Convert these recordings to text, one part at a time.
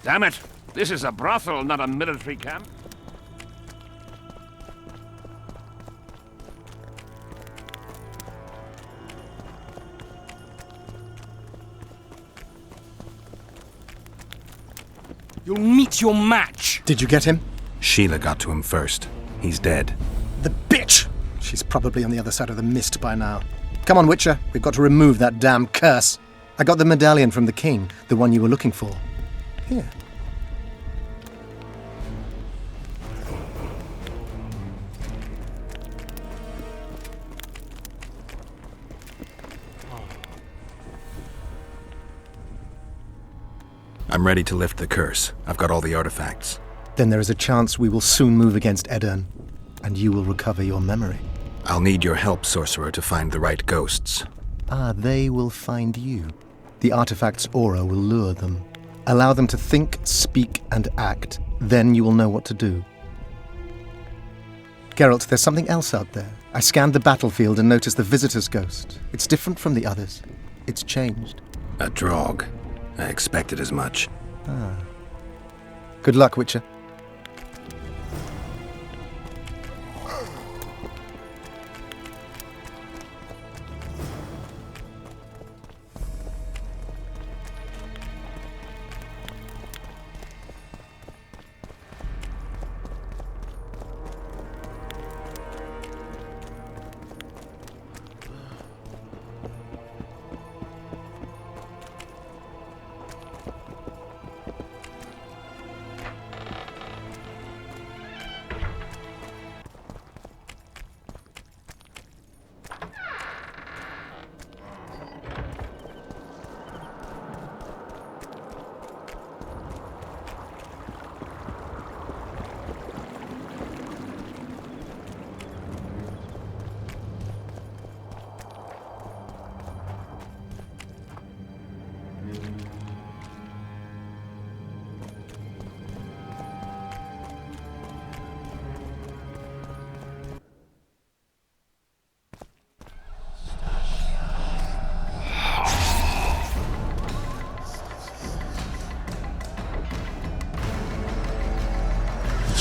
Damn it! This is a brothel, not a military camp. You'll meet your match! Did you get him? Sheila got to him first. He's dead. The bitch! She's probably on the other side of the mist by now. Come on, Witcher. We've got to remove that damn curse. I got the medallion from the king, the one you were looking for. Here. I'm ready to lift the curse. I've got all the artifacts. Then there is a chance we will soon move against Aedirn, and you will recover your memory. I'll need your help, sorcerer, to find the right ghosts. Ah, they will find you. The artifact's aura will lure them. Allow them to think, speak, and act. Then you will know what to do. Geralt, there's something else out there. I scanned the battlefield and noticed the visitor's ghost. It's different from the others. It's changed. A Draug. I expected as much. Ah. Good luck, Witcher.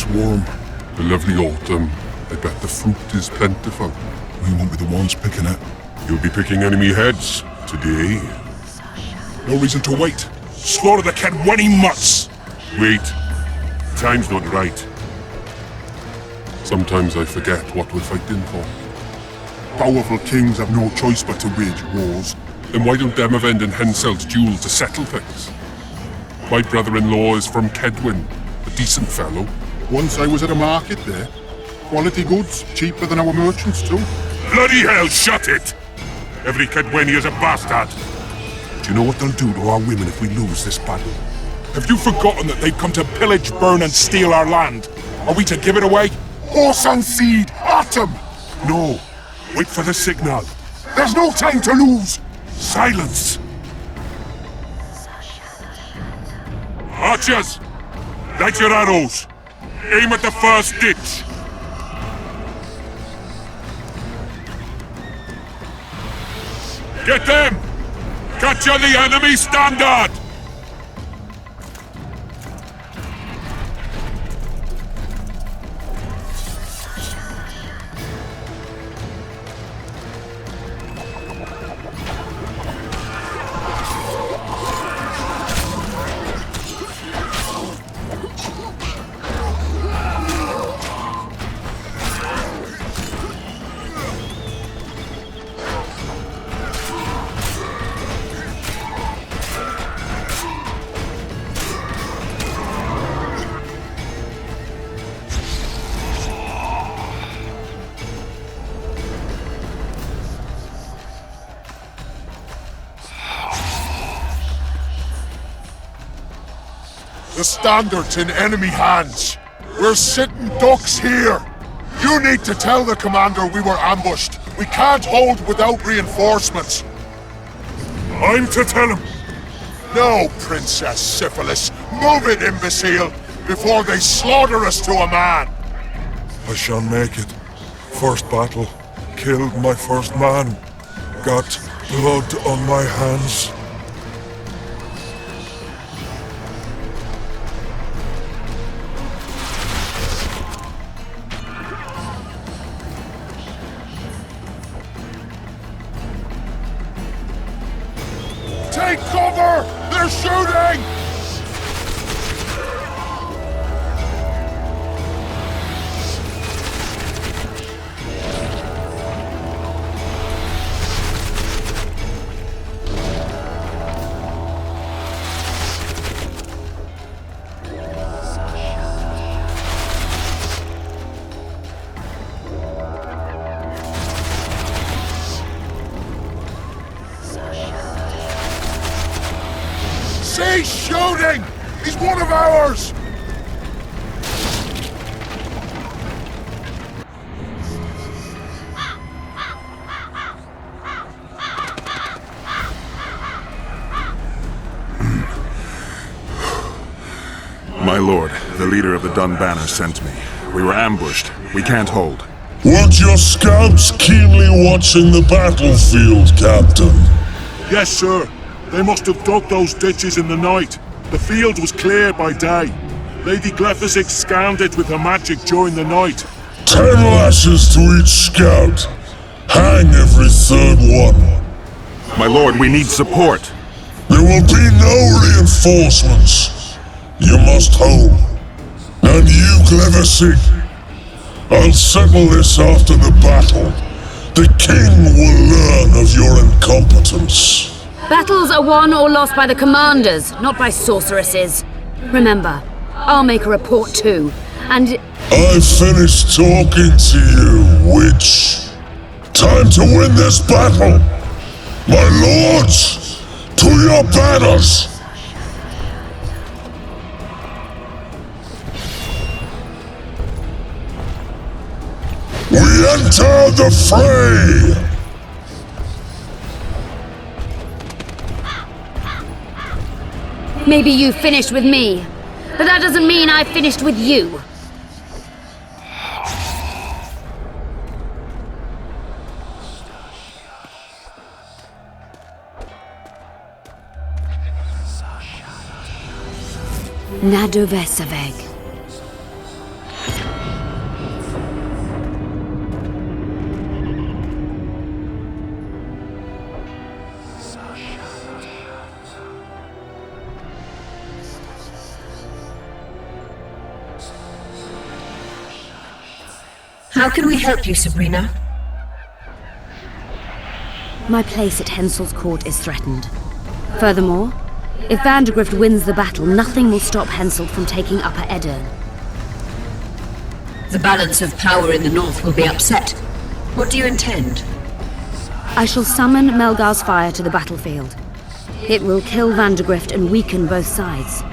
It's warm. The lovely autumn. I bet the fruit is plentiful. We won't be the ones picking it. You'll be picking enemy heads today. No reason to wait. Slaughter the Kedwenny mutts! Wait. Time's not right. Sometimes I forget what we're fighting for. Powerful kings have no choice but to wage wars. Then why don't Demavend and Henselt's duel to settle things? My brother-in-law is from Kedwen, a decent fellow. Once I was at a market there. Quality goods, cheaper than our merchants too. Bloody hell, shut it! Every Kedwenny is a bastard. Do you know what they'll do to our women if we lose this battle? Have you forgotten that they've come to pillage, burn and steal our land? Are we to give it away? Horse and seed, atom! No, wait for the signal. There's no time to lose! Silence! Archers! Light your arrows! Aim at the first ditch! Get them! Capture the enemy standard! The standard's in enemy hands. We're sitting ducks here. You need to tell the commander we were ambushed. We can't hold without reinforcements. I'm to tell him. No, Princess Syphilis. Move it, imbecile, before they slaughter us to a man. I shall make it. First battle. Killed my first man. Got blood on my hands. Take cover! They're shooting! He's shooting! He's one of ours! My lord, the leader of the Dun Banner sent me. We were ambushed. We can't hold. Weren't your scouts keenly watching the battlefield, Captain? Yes, sir. They must have dug those ditches in the night. The field was clear by day. Lady Glephisic scanned it with her magic during the night. 10 lashes to each scout. Hang every third one. My lord, we need support. There will be no reinforcements. You must hold. And you, Glephisic, I'll settle this after the battle. The king will learn of your incompetence. Battles are won or lost by the commanders, not by sorceresses. Remember, I'll make a report too, and... I've finished talking to you, witch. Time to win this battle. My lords, to your banners! We enter the fray! Maybe you finished with me, but that doesn't mean I finished with you. Nadovesaveg. How can we help you, Sabrina? My place at Hensel's court is threatened. Furthermore, if Vandegrift wins the battle, nothing will stop Hensel from taking Upper Edirne. The balance of power in the north will be upset. What do you intend? I shall summon Melgar's fire to the battlefield. It will kill Vandegrift and weaken both sides.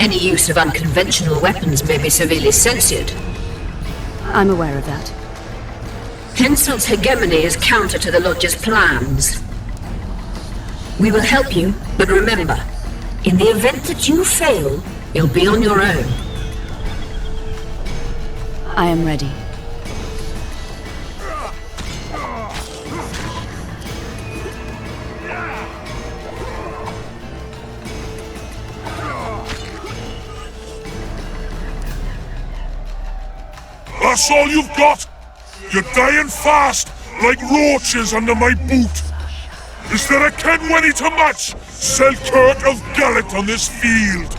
Any use of unconventional weapons may be severely censored. I'm aware of that. Hensel's hegemony is counter to the Lodge's plans. We will help you, but remember, in the event that you fail, you'll be on your own. I am ready. That's all you've got? You're dying fast, like roaches under my boot. Is there a Kenwenny to match Selkirk of Gallet on this field?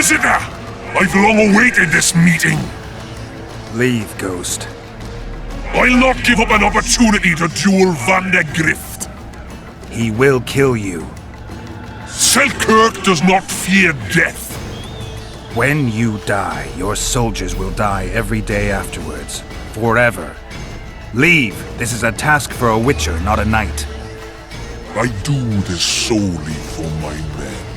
Inquisitor! I've long awaited this meeting. Leave, Ghost. I'll not give up an opportunity to duel Van der Grift. He will kill you. Selkirk does not fear death. When you die, your soldiers will die every day afterwards. Forever. Leave. This is a task for a witcher, not a knight. I do this solely for my men.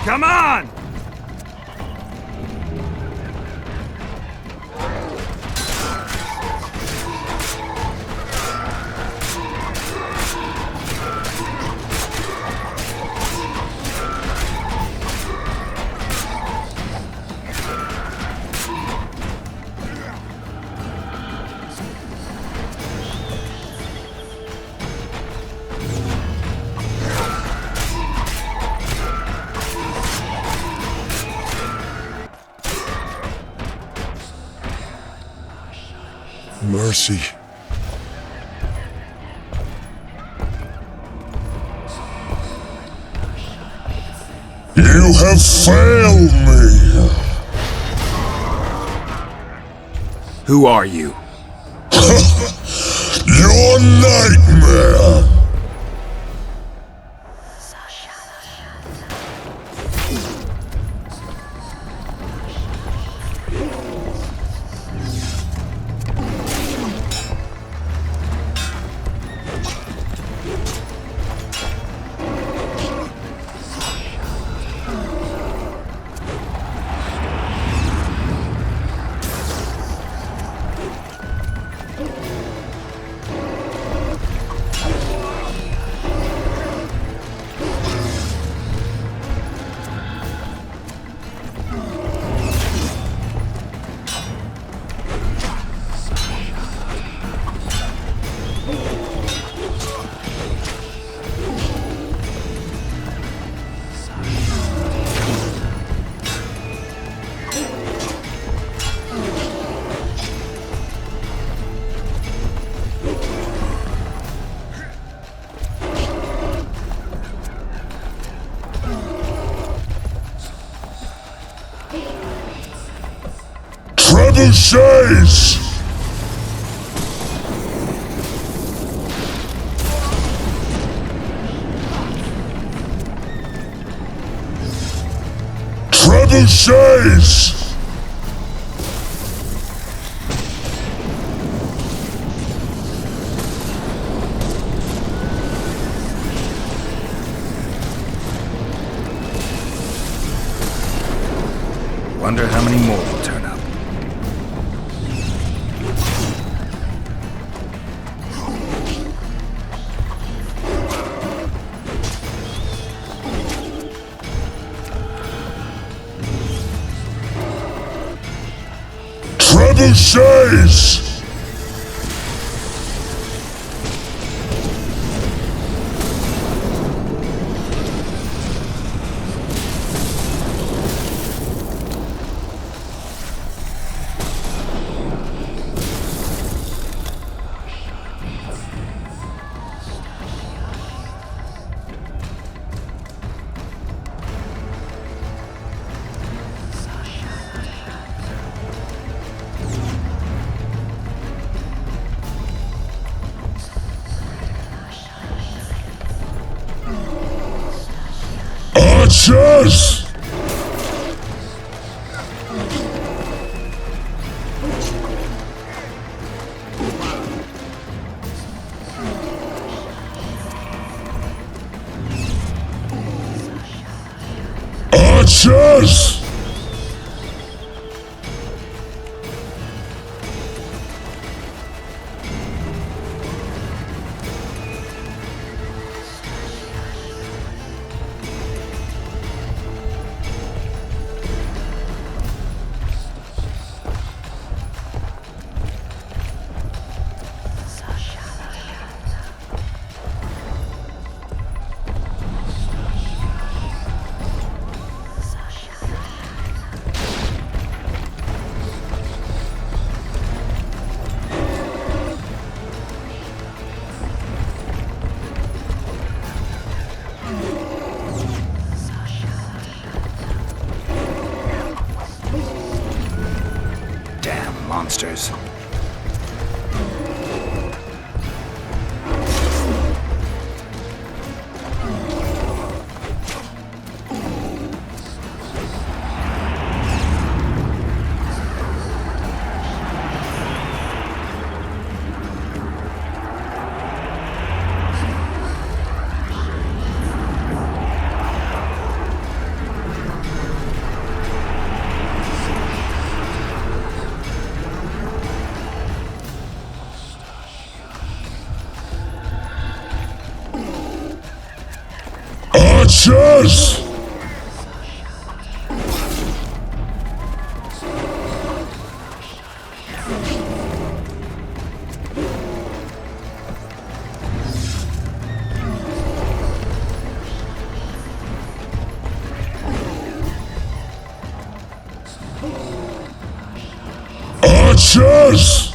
Come on! Mercy. You have failed me. Who are you? Your nightmare. Trebuchets! Trebuchets! Wonder how many more will turn up. Trebuchets! Archers! Archers! monsters. Archers! Archers!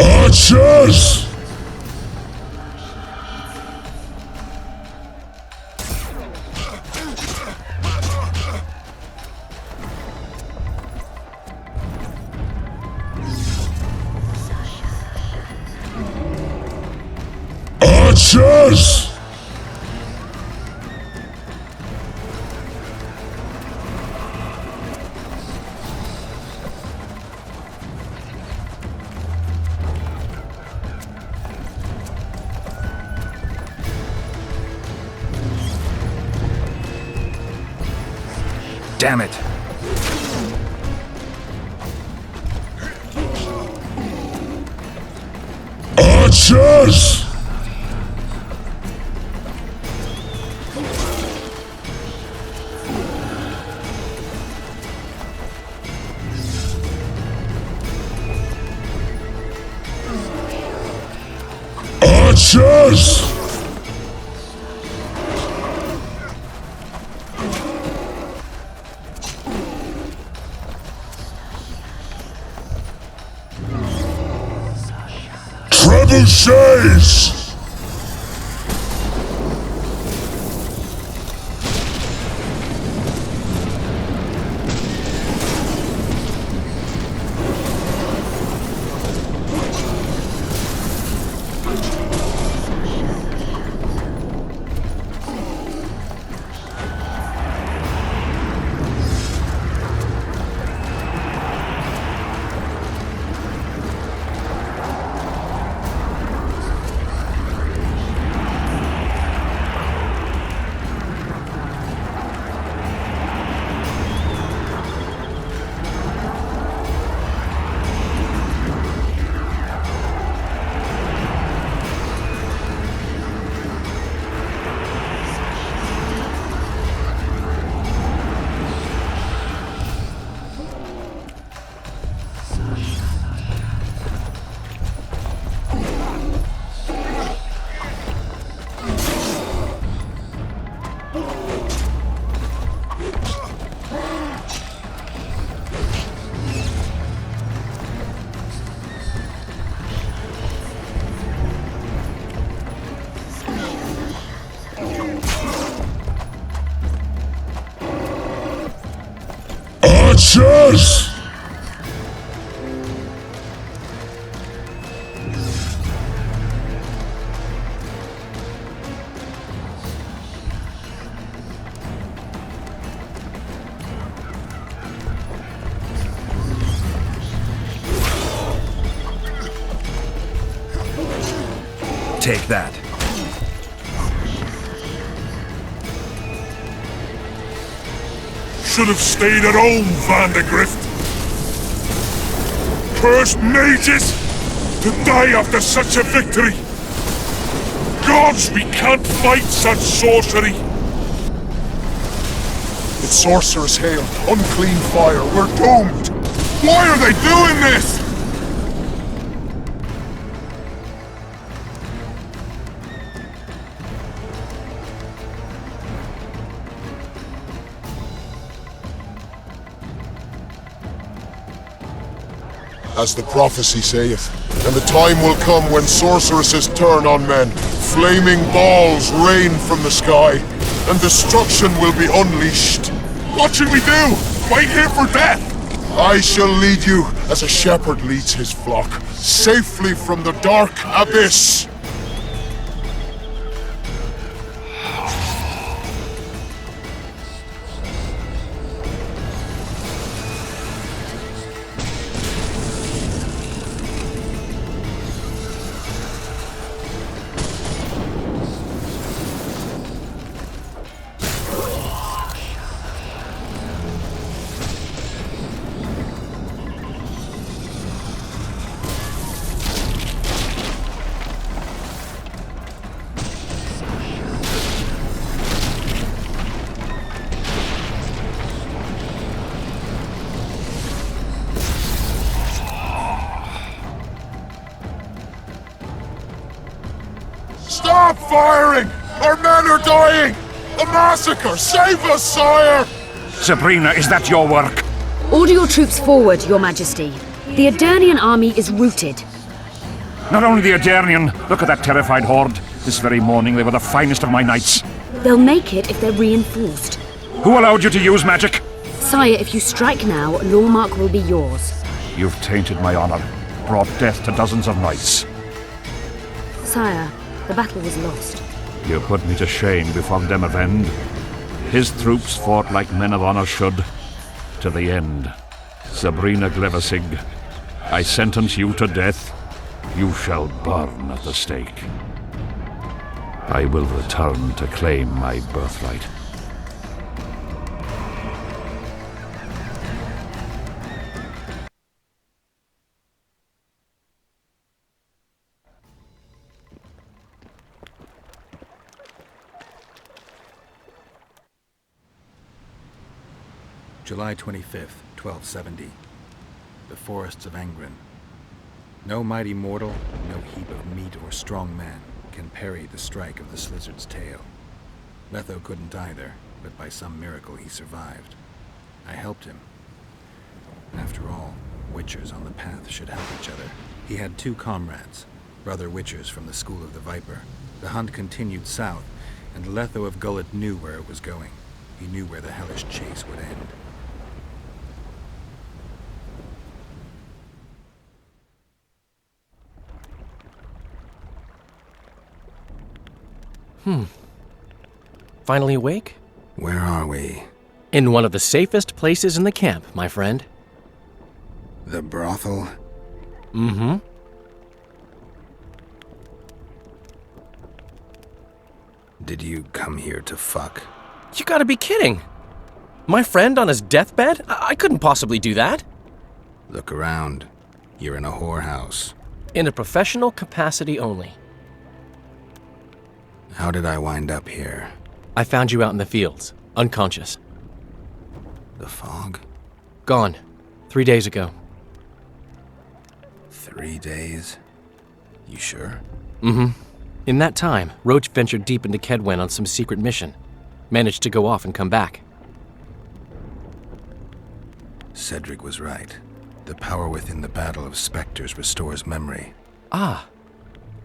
Archers! Archers! Damn it! Archers! Archers! Trebuchets! Archers! Take that. Should have stayed at home, Vandegrift. Cursed mages! To die after such a victory! Gods, we can't fight such sorcery! It's sorcerer's hail, unclean fire, we're doomed! Why are they doing this? As the prophecy saith, and the time will come when sorceresses turn on men, flaming balls rain from the sky, and destruction will be unleashed. What should we do? Wait here for death? I shall lead you as a shepherd leads his flock, safely from the dark abyss. Stop firing! Our men are dying! A massacre! Save us, sire! Sabrina, is that your work? Order your troops forward, Your Majesty. The Aedirnian army is routed. Not only the Aedirnian, look at that terrified horde. This very morning they were the finest of my knights. They'll make it if they're reinforced. Who allowed you to use magic? Sire, if you strike now, Lormark will be yours. You've tainted my honor, brought death to dozens of knights. Sire, the battle was lost. You put me to shame before Demavend. His troops fought like men of honor should, to the end. Sabrina Glevissig, I sentence you to death. You shall burn at the stake. I will return to claim my birthright. July 25th, 1270. The forests of Angren. No mighty mortal, no heap of meat or strong man can parry the strike of the Slizzard's tail. Letho couldn't either, but by some miracle he survived. I helped him. After all, Witchers on the path should help each other. He had two comrades, brother Witchers from the School of the Viper. The hunt continued south, and Letho of Gullet knew where it was going. He knew where the hellish chase would end. Finally awake? Where are we? In one of the safest places in the camp, my friend. The brothel? Mm-hmm. Did you come here to fuck? You gotta be kidding! My friend on his deathbed? I couldn't possibly do that. Look around. You're in a whorehouse. In a professional capacity only. How did I wind up here? I found you out in the fields, unconscious. The fog? Gone. 3 days ago. 3 days? You sure? Mm-hmm. In that time, Roach ventured deep into Kedwen on some secret mission. Managed to go off and come back. Cedric was right. The power within the Battle of Spectres restores memory. Ah.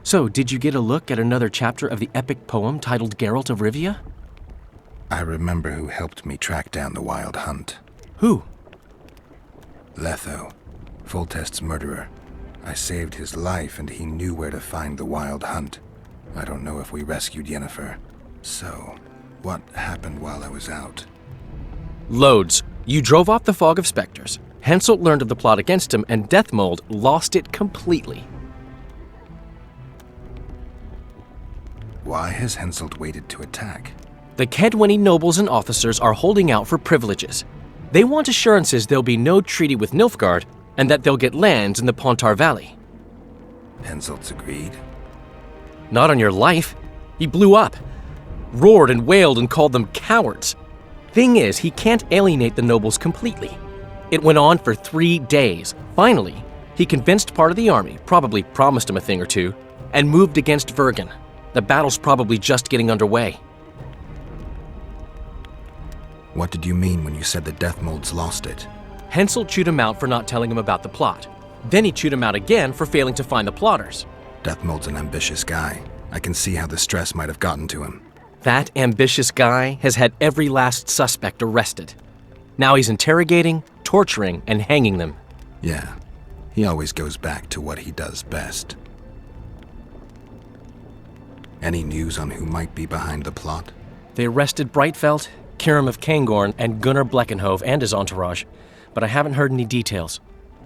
So, did you get a look at another chapter of the epic poem titled Geralt of Rivia? I remember who helped me track down the Wild Hunt. Who? Letho, Foltest's murderer. I saved his life and he knew where to find the Wild Hunt. I don't know if we rescued Yennefer. So, what happened while I was out? Loads. You drove off the Fog of Spectres. Henselt learned of the plot against him, and Deathmold lost it completely. Why has Henselt waited to attack? The Kedweni nobles and officers are holding out for privileges. They want assurances there'll be no treaty with Nilfgaard, and that they'll get lands in the Pontar Valley. Henselt's agreed? Not on your life. He blew up. Roared and wailed and called them cowards. Thing is, he can't alienate the nobles completely. It went on for 3 days. Finally, he convinced part of the army, probably promised him a thing or two, and moved against Vergen. The battle's probably just getting underway. What did you mean when you said the Death Molds lost it? Hensel chewed him out for not telling him about the plot. Then he chewed him out again for failing to find the plotters. Death Mold's an ambitious guy. I can see how the stress might have gotten to him. That ambitious guy has had every last suspect arrested. Now he's interrogating, torturing, and hanging them. Yeah, he always goes back to what he does best. Any news on who might be behind the plot? They arrested Breitfeld, Kirim of Kangorn, and Gunnar Bleckenhove and his entourage, but I haven't heard any details.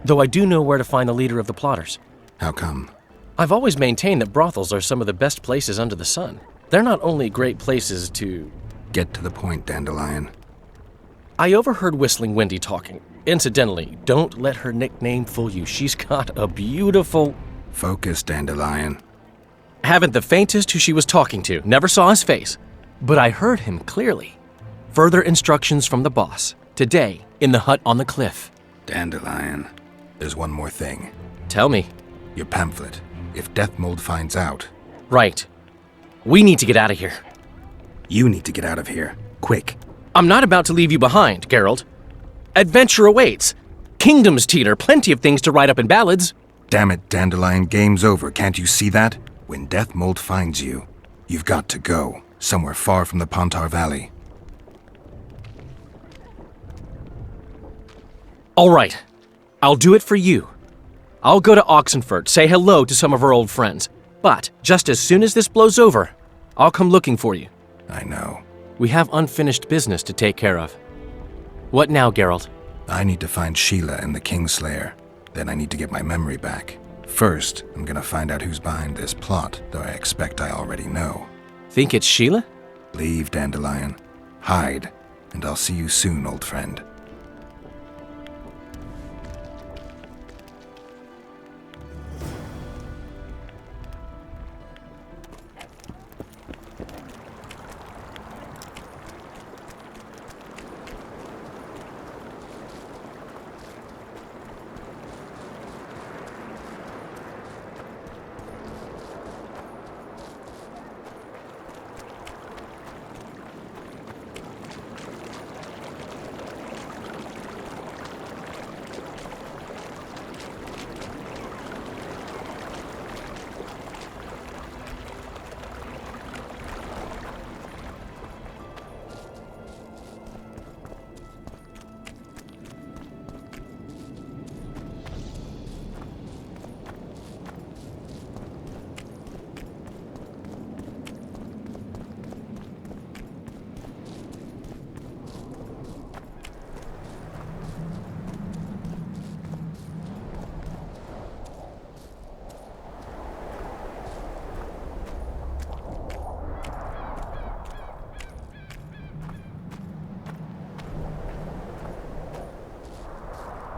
Though I do know where to find the leader of the plotters. How come? I've always maintained that brothels are some of the best places under the sun. They're not only great places to... Get to the point, Dandelion. I overheard Whistling Wendy talking. Incidentally, don't let her nickname fool you. She's got a beautiful... Focus, Dandelion. Haven't the faintest who she was talking to. Never saw his face. But I heard him clearly. Further instructions from the boss. Today, in the hut on the cliff. Dandelion. There's one more thing. Tell me. Your pamphlet. If Death Mold finds out... Right. We need to get out of here. You need to get out of here. Quick. I'm not about to leave you behind, Geralt. Adventure awaits. Kingdoms teeter, plenty of things to write up in ballads. Damn it, Dandelion, game's over. Can't you see that? When Death Mold finds you, you've got to go. Somewhere far from the Pontar Valley. All right. I'll do it for you. I'll go to Oxenfurt, say hello to some of our old friends. But just as soon as this blows over, I'll come looking for you. I know. We have unfinished business to take care of. What now, Geralt? I need to find Sheila and the Kingslayer. Then I need to get my memory back. First, I'm gonna find out who's behind this plot, though I expect I already know. Think it's Sheila? Leave, Dandelion. Hide, and I'll see you soon, old friend.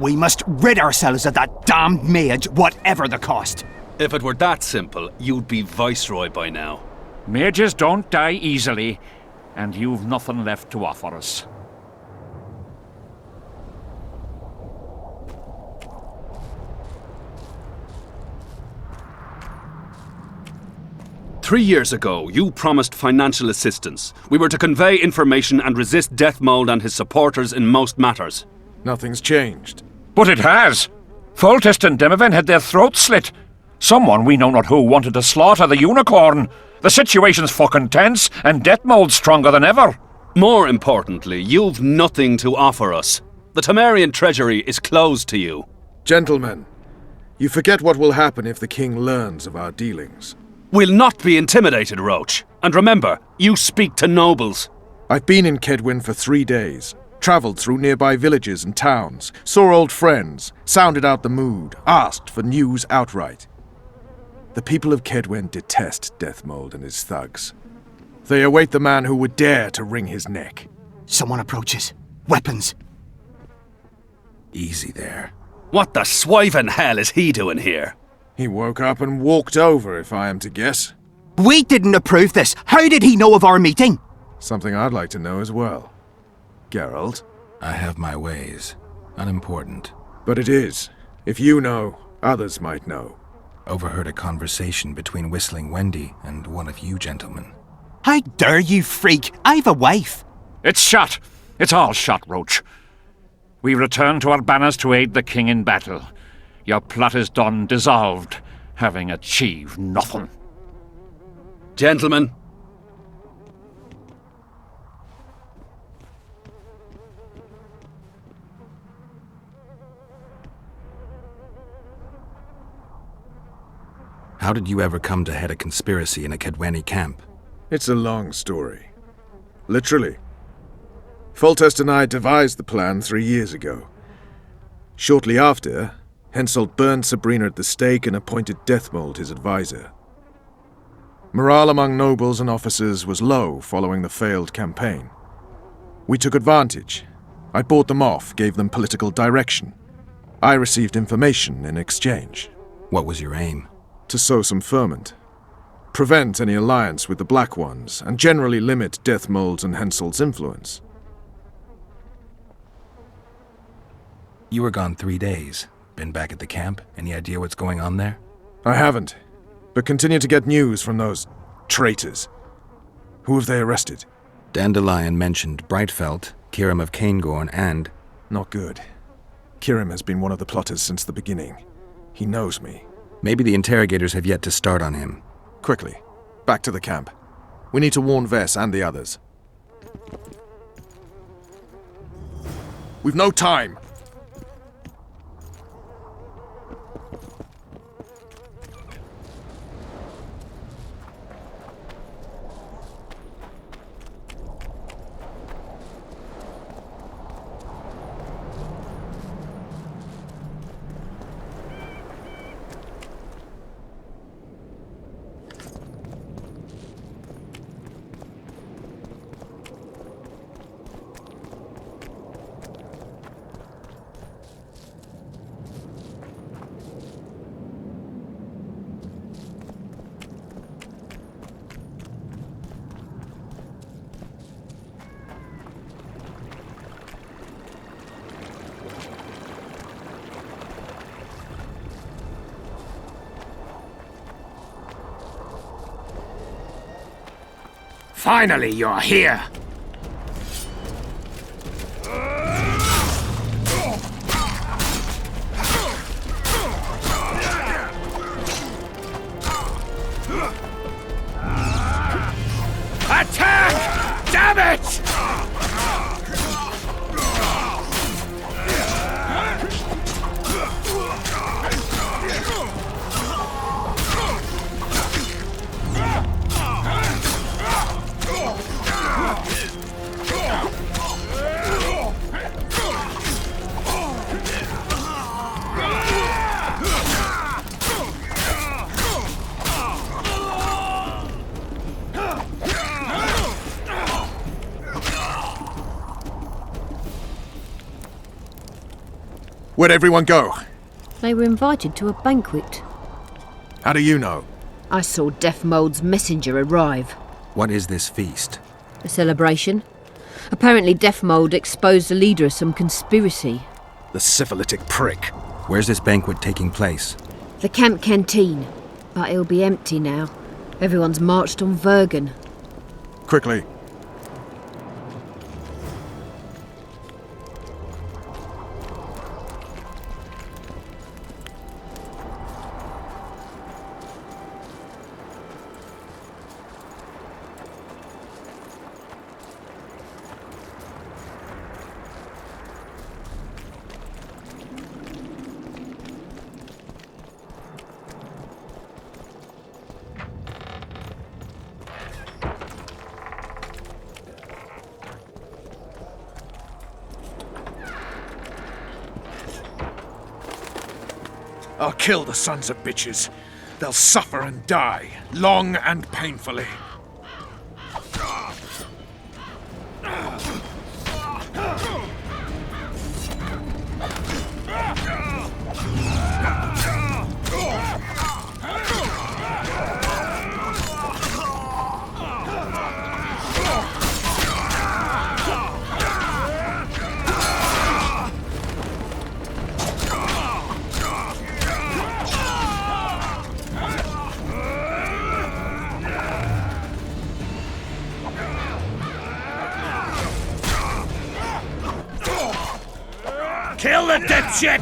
We must rid ourselves of that damned mage, whatever the cost. If it were that simple, you'd be Viceroy by now. Mages don't die easily, and you've nothing left to offer us. "3 years ago, you promised financial assistance. We were to convey information and resist Death Mold and his supporters in most matters. Nothing's changed. But it has. Foltest and Demaven had their throats slit. Someone, we know not who, wanted to slaughter the unicorn. The situation's fucking tense, and Death Mold's stronger than ever. More importantly, you've nothing to offer us. The Temerian treasury is closed to you. Gentlemen, you forget what will happen if the king learns of our dealings. We'll not be intimidated, Roach. And remember, you speak to nobles. I've been in Kedwin for 3 days. Travelled through nearby villages and towns, saw old friends, sounded out the mood, asked for news outright. The people of Kedwen detest Death Mold and his thugs. They await the man who would dare to wring his neck. Someone approaches. Weapons. Easy there. What the swiven hell is he doing here? He woke up and walked over, if I am to guess. We didn't approve this. How did he know of our meeting? Something I'd like to know as well. Geralt? I have my ways. Unimportant. But it is. If you know, others might know. Overheard a conversation between Whistling Wendy and one of you gentlemen. How dare you, freak? I've a wife. It's shut. It's all shut, Roach. We return to our banners to aid the king in battle. Your plot is done, dissolved, having achieved nothing. Gentlemen. How did you ever come to head a conspiracy in a Kaedweni camp? It's a long story. Literally. Foltest and I devised the plan 3 years ago. Shortly after, Henselt burned Sabrina at the stake and appointed Deathmold his advisor. Morale among nobles and officers was low following the failed campaign. We took advantage. I bought them off, gave them political direction. I received information in exchange. What was your aim? To sow some ferment. Prevent any alliance with the Black Ones, and generally limit Deathmold's and Henselt's influence. You were gone 3 days. Been back at the camp? Any idea what's going on there? I haven't, but continue to get news from those traitors. Who have they arrested? Dandelion mentioned Brightfelt, Kirim of Caingorn, and... Not good. Kirim has been one of the plotters since the beginning. He knows me. Maybe the interrogators have yet to start on him. Quickly, back to the camp. We need to warn Vess and the others. We've no time! Finally, you're here! Attack! Damn it! Where'd everyone go? They were invited to a banquet. How do you know? I saw Deathmold's messenger arrive. What is this feast? A celebration. Apparently Deathmold exposed the leader of some conspiracy. The syphilitic prick. Where's this banquet taking place? The camp canteen. But it'll be empty now. Everyone's marched on Vergen. Quickly. I'll kill the sons of bitches. They'll suffer and die, long and painfully. Kill the dipshit!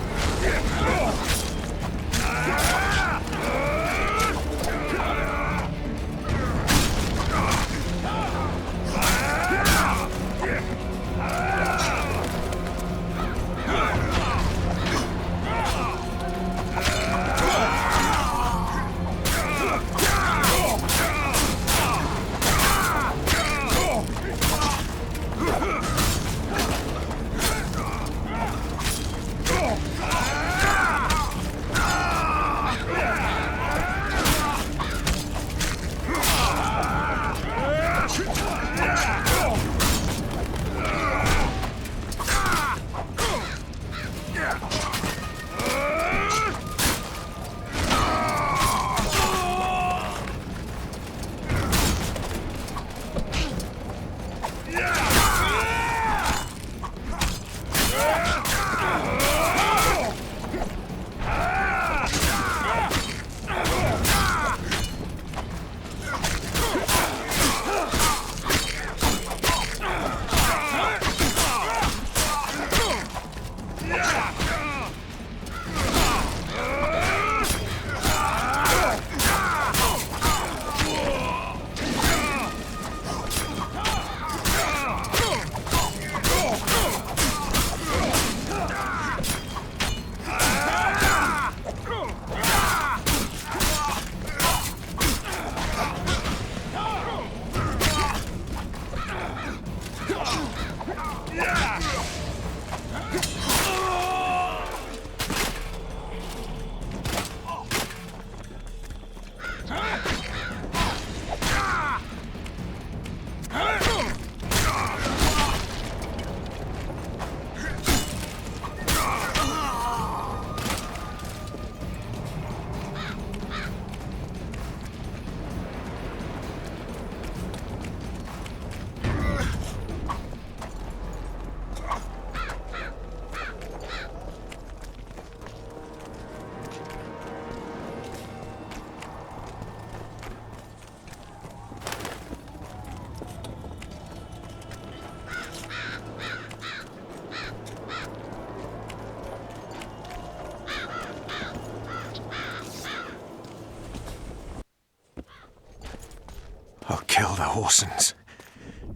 I'll kill the Horsens.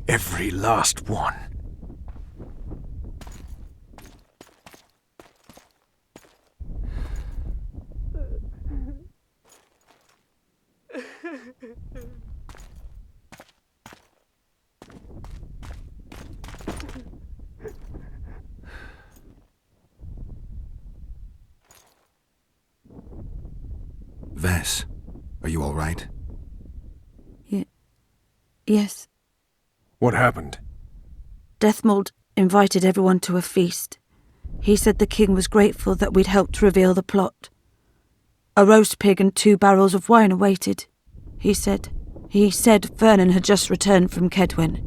Every last one. Vess, are you all right? Yes. What happened? Deathmold invited everyone to a feast. He said the king was grateful that we'd helped reveal the plot. A roast pig and 2 barrels of wine awaited, he said. He said Vernon had just returned from Kedwen.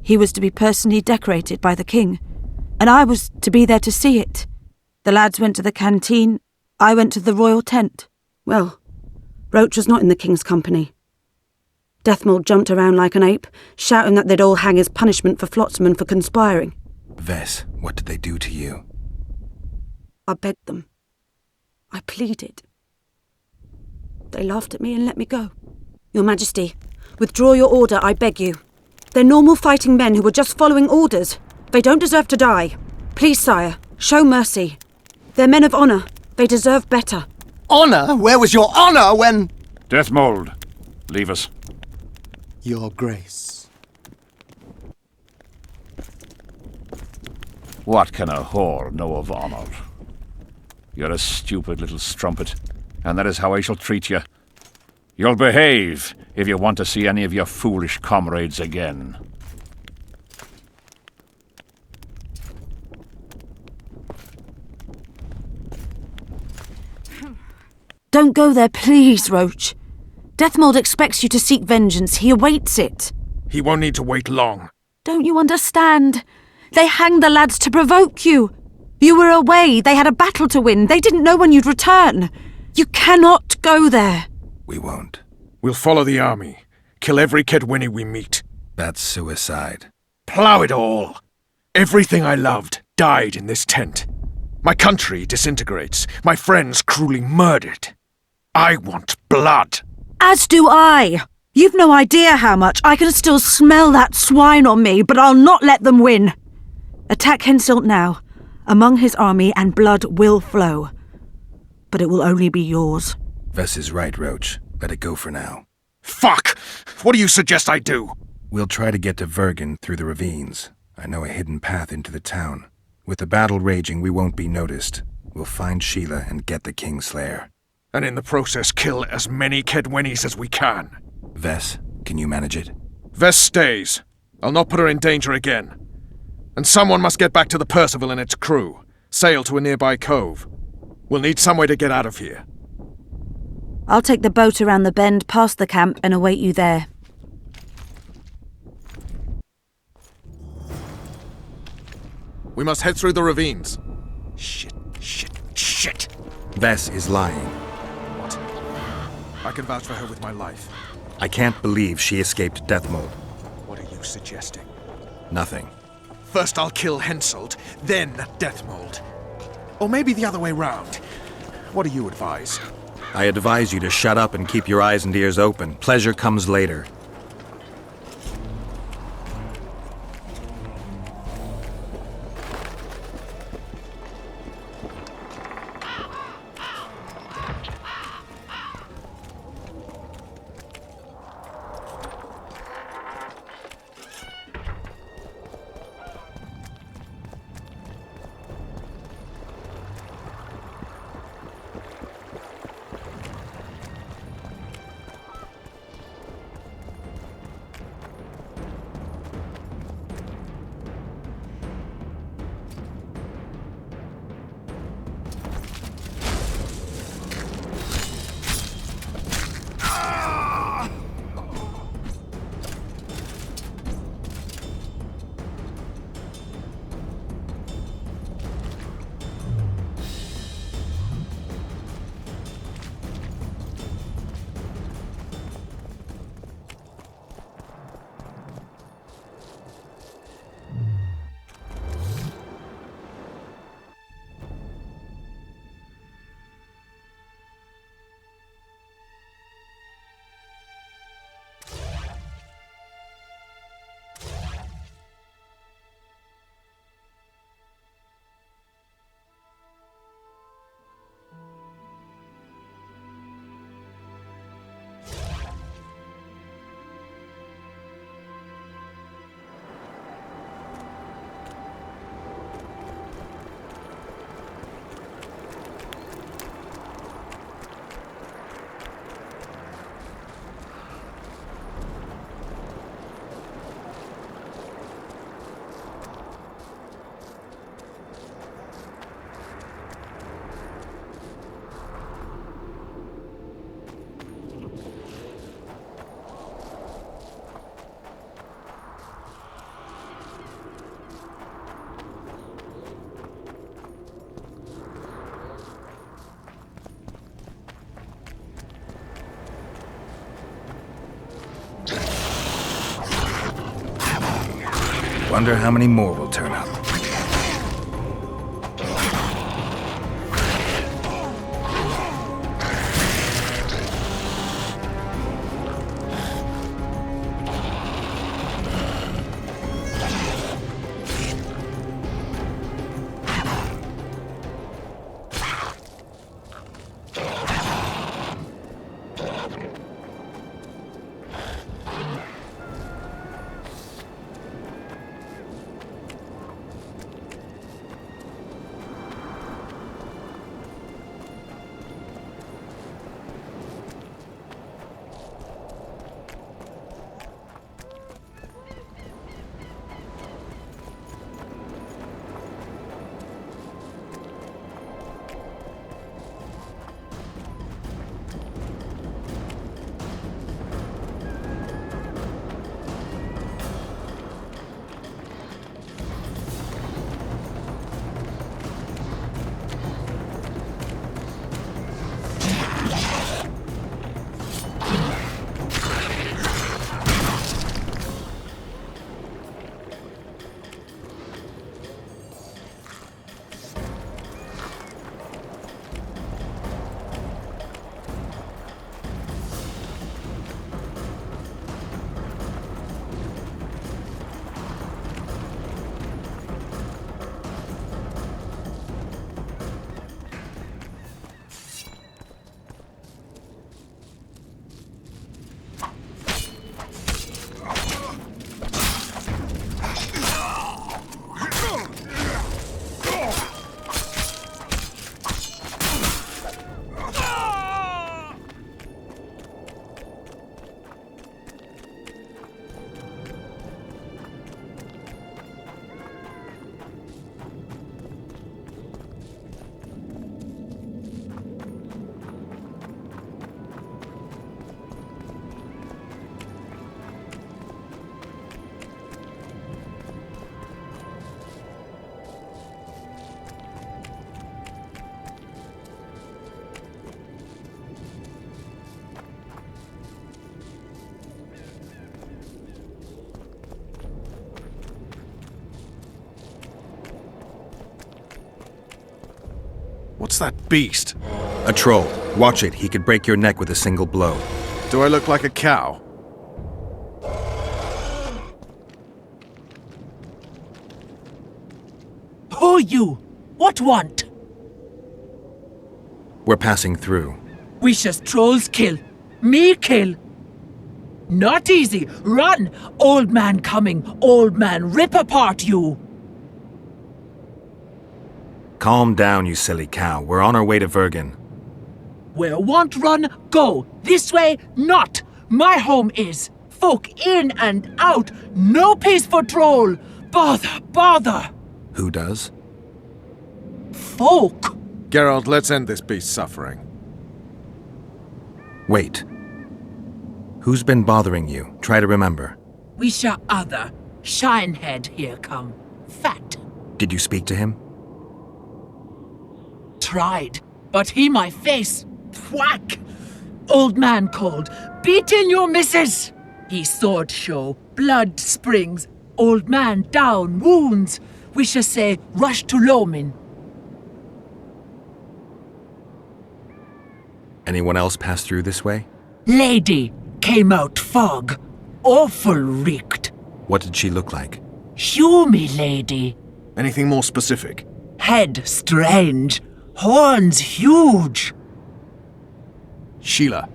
He was to be personally decorated by the king, and I was to be there to see it. The lads went to the canteen, I went to the royal tent. Well, Roach was not in the king's company. Deathmold jumped around like an ape, shouting that they'd all hang as punishment for Flotsam for conspiring. Vess, what did they do to you? I begged them. I pleaded. They laughed at me and let me go. Your Majesty, withdraw your order, I beg you. They're normal fighting men who were just following orders. They don't deserve to die. Please, sire, show mercy. They're men of honour. They deserve better. Honour? Where was your honour when... Deathmold, leave us. Your Grace. What can a whore know of honour? You're a stupid little strumpet, and that is how I shall treat you. You'll behave if you want to see any of your foolish comrades again. Don't go there, please, Roach. Deathmold expects you to seek vengeance. He awaits it. He won't need to wait long. Don't you understand? They hanged the lads to provoke you. You were away. They had a battle to win. They didn't know when you'd return. You cannot go there. We won't. We'll follow the army. Kill every Kedwenny we meet. That's suicide. Plough it all. Everything I loved. died in this tent. My country disintegrates. My friends cruelly murdered. I want blood. As do I. You've no idea how much. I can still smell that swine on me, but I'll not let them win. Attack Henselt now, among his army, and blood will flow. But it will only be yours. Vess is right, Roach. Let it go for now. Fuck! What do you suggest I do? We'll try to get to Vergen through the ravines. I know a hidden path into the town. With the battle raging, we won't be noticed. We'll find Sheila and get the Kingslayer. And in the process kill as many Kedwenis as we can. Vess, can you manage it? Vess stays. I'll not put her in danger again. And someone must get back to the Percival and its crew. Sail to a nearby cove. We'll need some way to get out of here. I'll take the boat around the bend past the camp and await you there. We must head through the ravines. Shit. Vess is lying. What? I can vouch for her with my life. I can't believe she escaped Deathmold. What are you suggesting? Nothing. First I'll kill Henselt, then Deathmold. Or maybe the other way round. What do you advise? I advise you to shut up and keep your eyes and ears open. Pleasure comes later. Wonder how many more will turn up. What's that beast? A troll. Watch it. He could break your neck with a single blow. Do I look like a cow? Who you? What want? We're passing through. Wishes trolls kill. Me kill. Not easy. Run! Old man coming. Old man rip apart you. Calm down, you silly cow. We're on our way to Vergen. Where want run, go. This way, not. My home is. Folk in and out. No peace for troll. Bother, bother. Who does? Folk. Geralt, let's end this beast's suffering. Wait. Who's been bothering you? Try to remember. Wisha other. Shinehead here come. Fat. Did you speak to him? Tried. But he my face. Whack. Old man called. Beat in your missus. He sword show. Blood springs. Old man down. Wounds. Wisha say rush to Lomin. Anyone else pass through this way? Lady came out fog. Awful reeked. What did she look like? Humy lady. Anything more specific? Head strange. Horns huge. Sheila.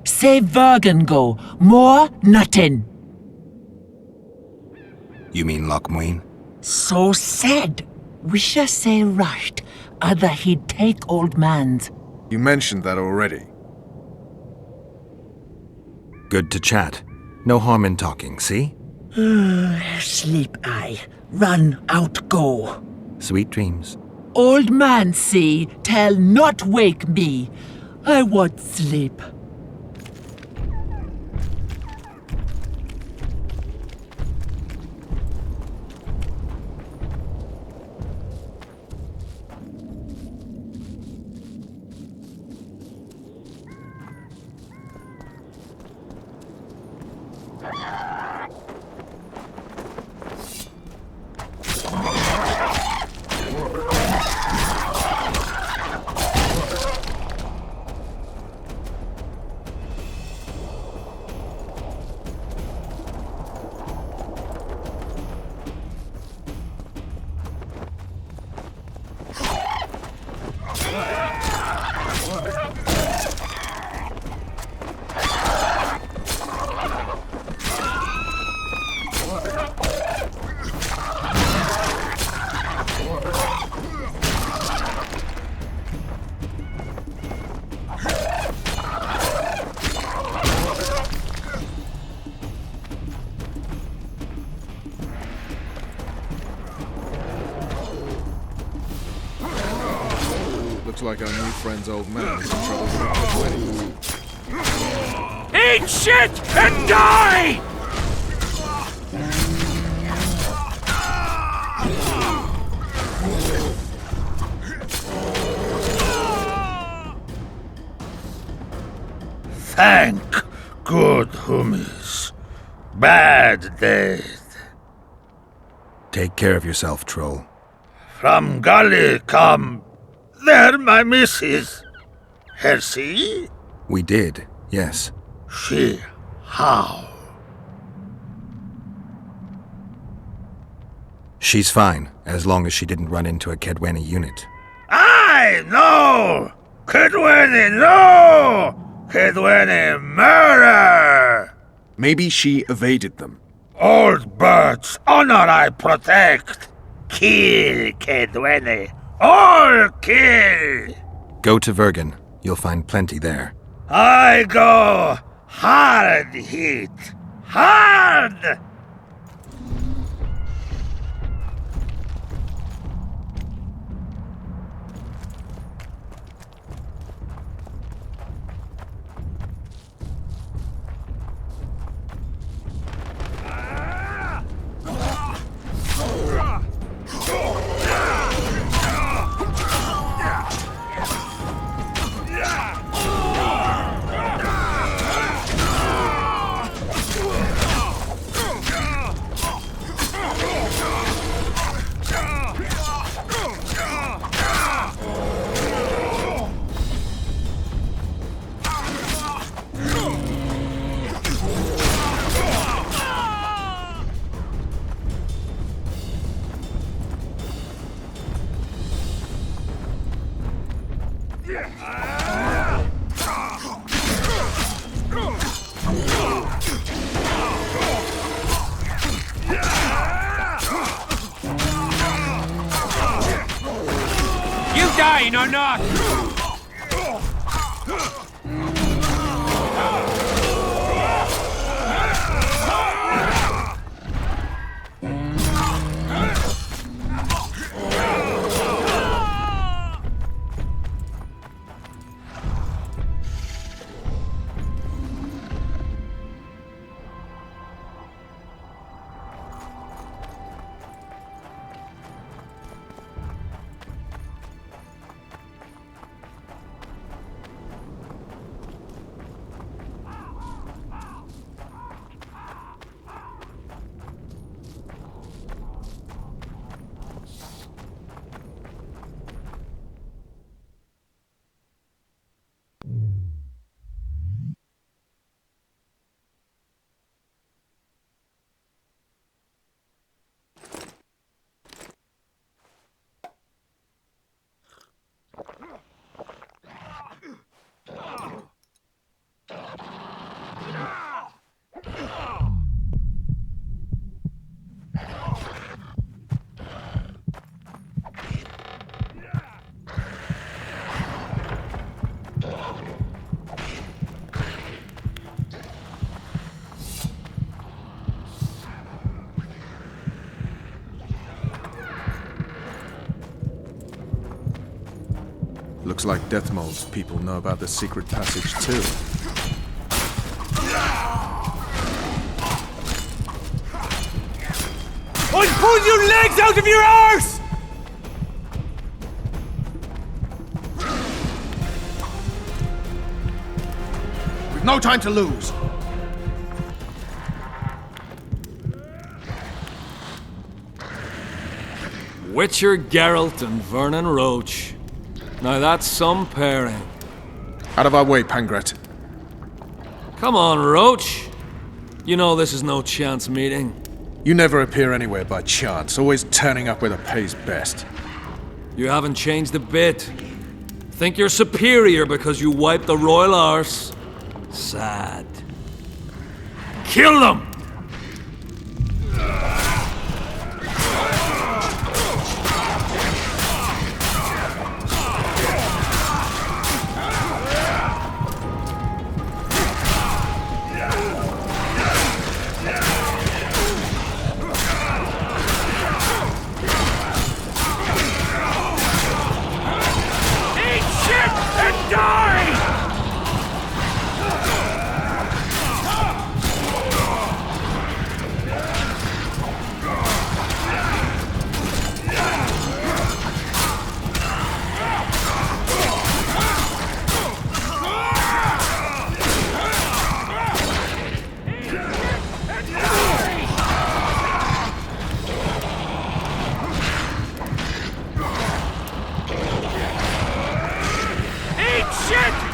Say Vergen go. More nothing. You mean Lochmuin? So said. Wisha say rushed. Other he'd take old man's. You mentioned that already. Good to chat. No harm in talking, see? Sleep I. Run out go. Sweet dreams. Old man see, tell not wake me. I want sleep. Looks like our new friend's old man is in trouble with the wedding. Eat shit and die! Thank good Humis. Bad death. Take care of yourself, troll. From Gully come. There, my missus. Her see? We did, yes. She how? She's fine, as long as she didn't run into a Kaedweni unit. I no! Kaedweni, no! Kaedweni murder! Maybe she evaded them. Old birds, honor I protect. Kill Kaedweni. All kill! Go to Vergen. You'll find plenty there. I go hard hit. Hard! You dying or not? Looks like Deathmold's people know about the secret passage too. I'll pull your legs out of your arse! We've no time to lose. Witcher Geralt and Vernon Roach. Now that's some pairing. Out of our way, Pangret. Come on, Roach. You know this is no chance meeting. You never appear anywhere by chance, always turning up where the pay's best. You haven't changed a bit. Think you're superior because you wiped the royal arse? Sad. Kill them!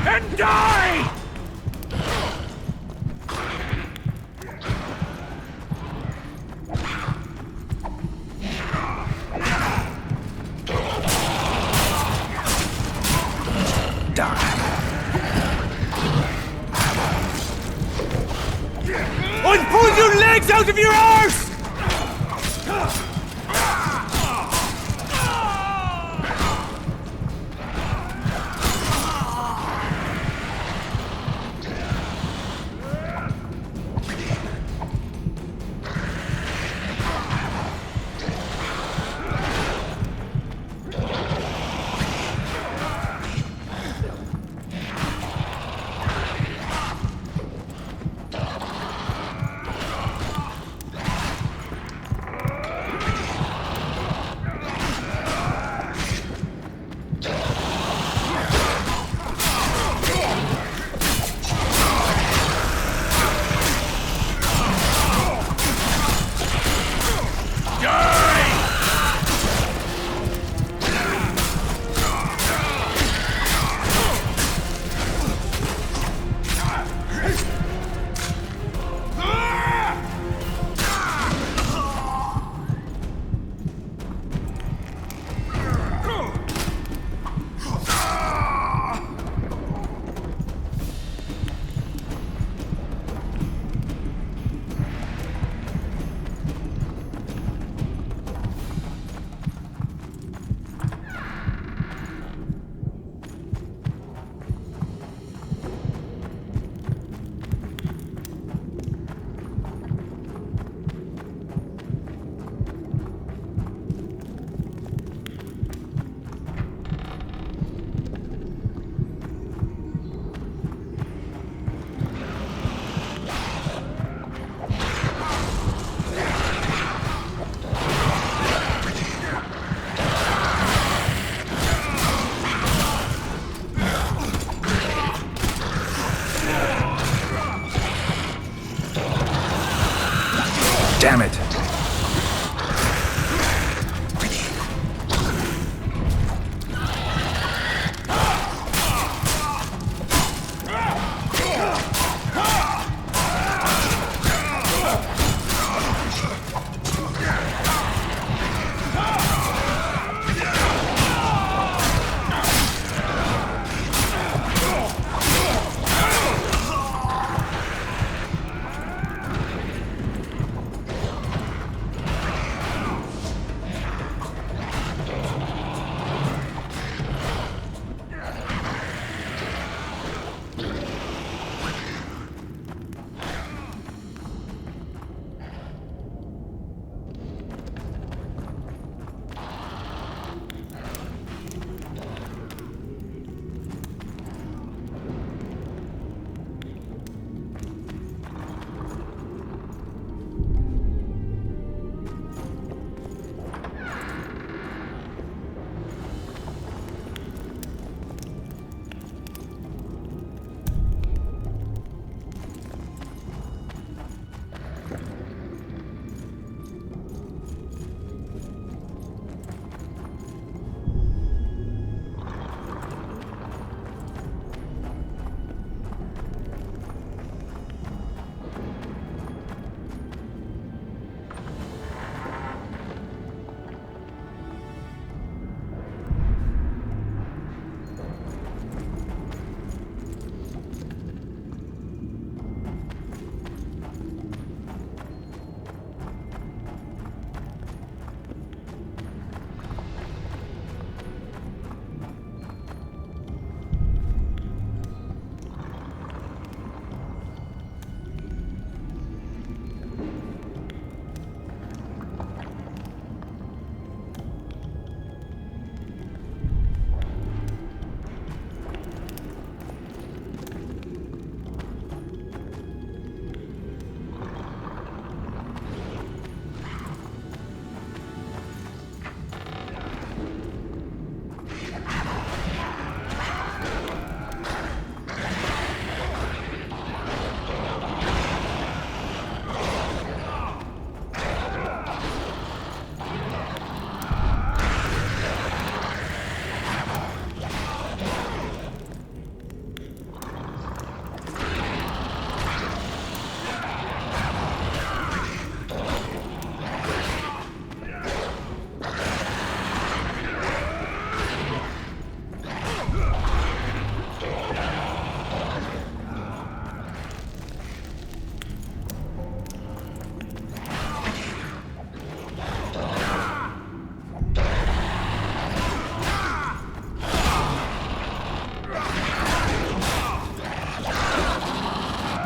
And die! And pull your legs out of your arse!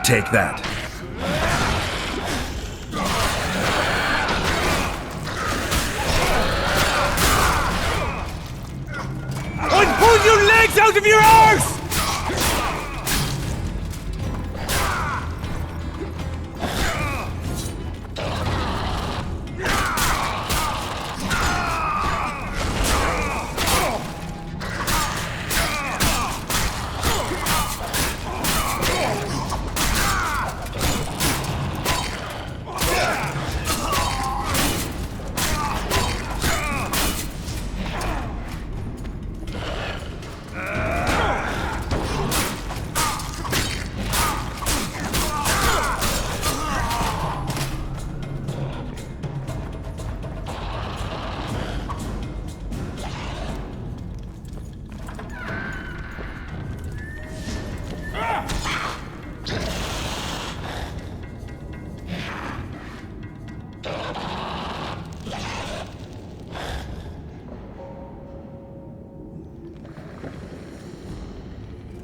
Take that. Unpull your legs out of your arse!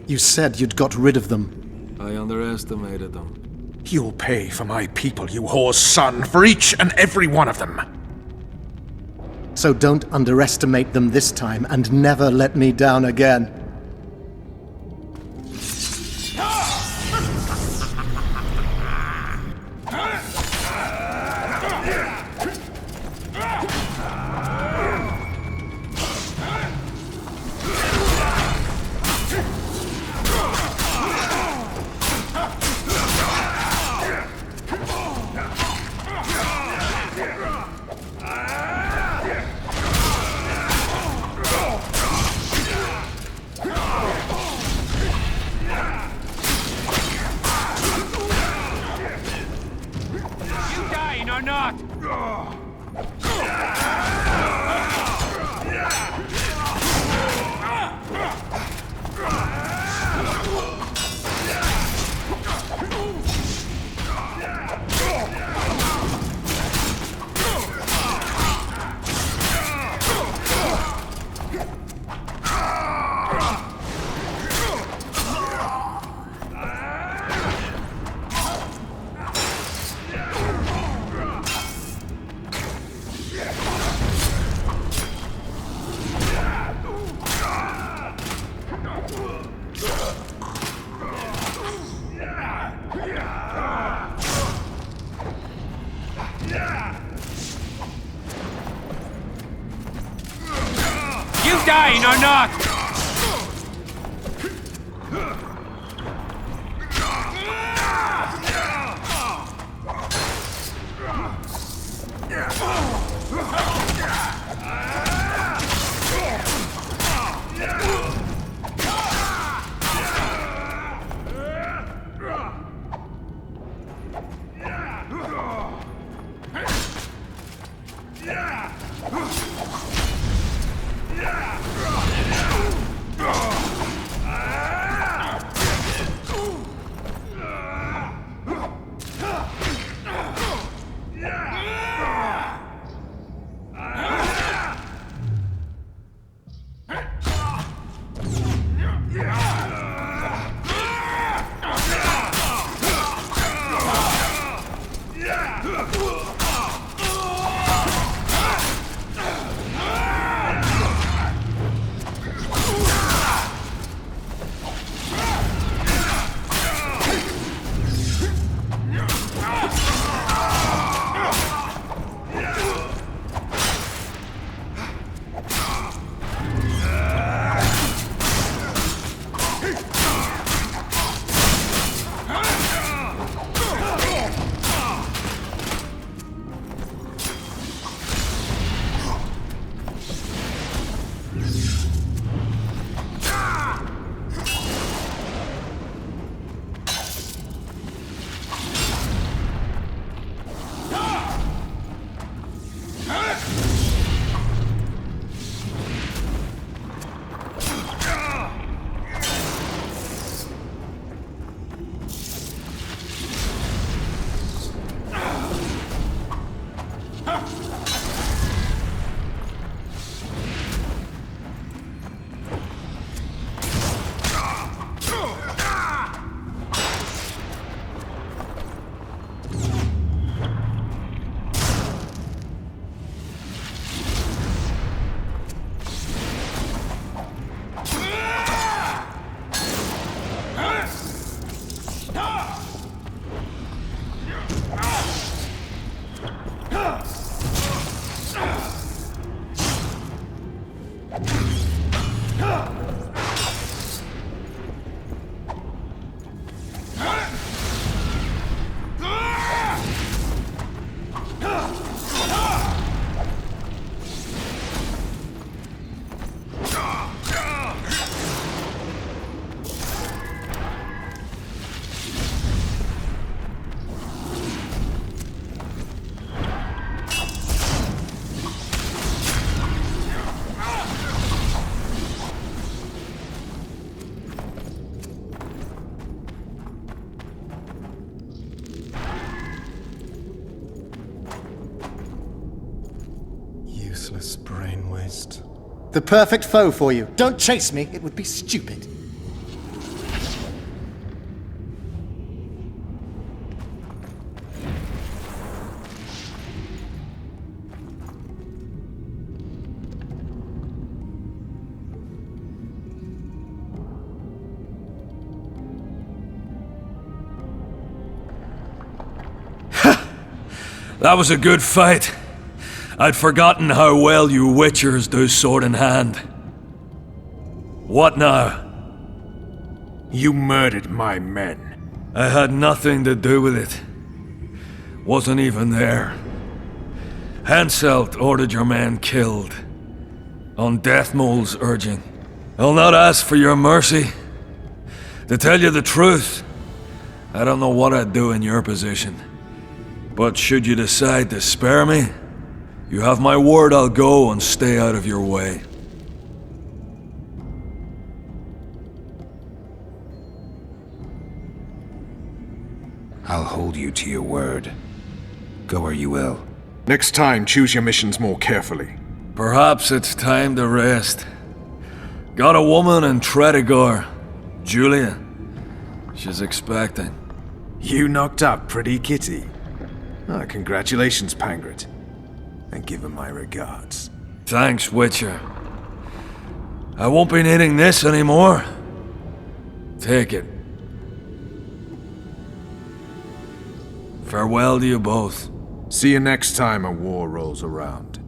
You said you'd got rid of them. I underestimated them. You'll pay for my people, you whore's son, for each and every one of them. So don't underestimate them this time, and never let me down again. Or not? You dying or not? Useless brain waste. The perfect foe for you. Don't chase me, it would be stupid. That was a good fight. I'd forgotten how well you Witchers do sword in hand. What now? You murdered my men. I had nothing to do with it. Wasn't even there. Henselt ordered your men killed. On Deathmold's urging. I'll not ask for your mercy. To tell you the truth, I don't know what I'd do in your position. But should you decide to spare me, you have my word I'll go and stay out of your way. I'll hold you to your word. Go where you will. Next time, choose your missions more carefully. Perhaps it's time to rest. Got a woman in Tredegar, Julia. She's expecting. You knocked up pretty kitty. Ah, congratulations, Pangret. And give her my regards. Thanks, Witcher. I won't be needing this anymore. Take it. Farewell to you both. See you next time a war rolls around.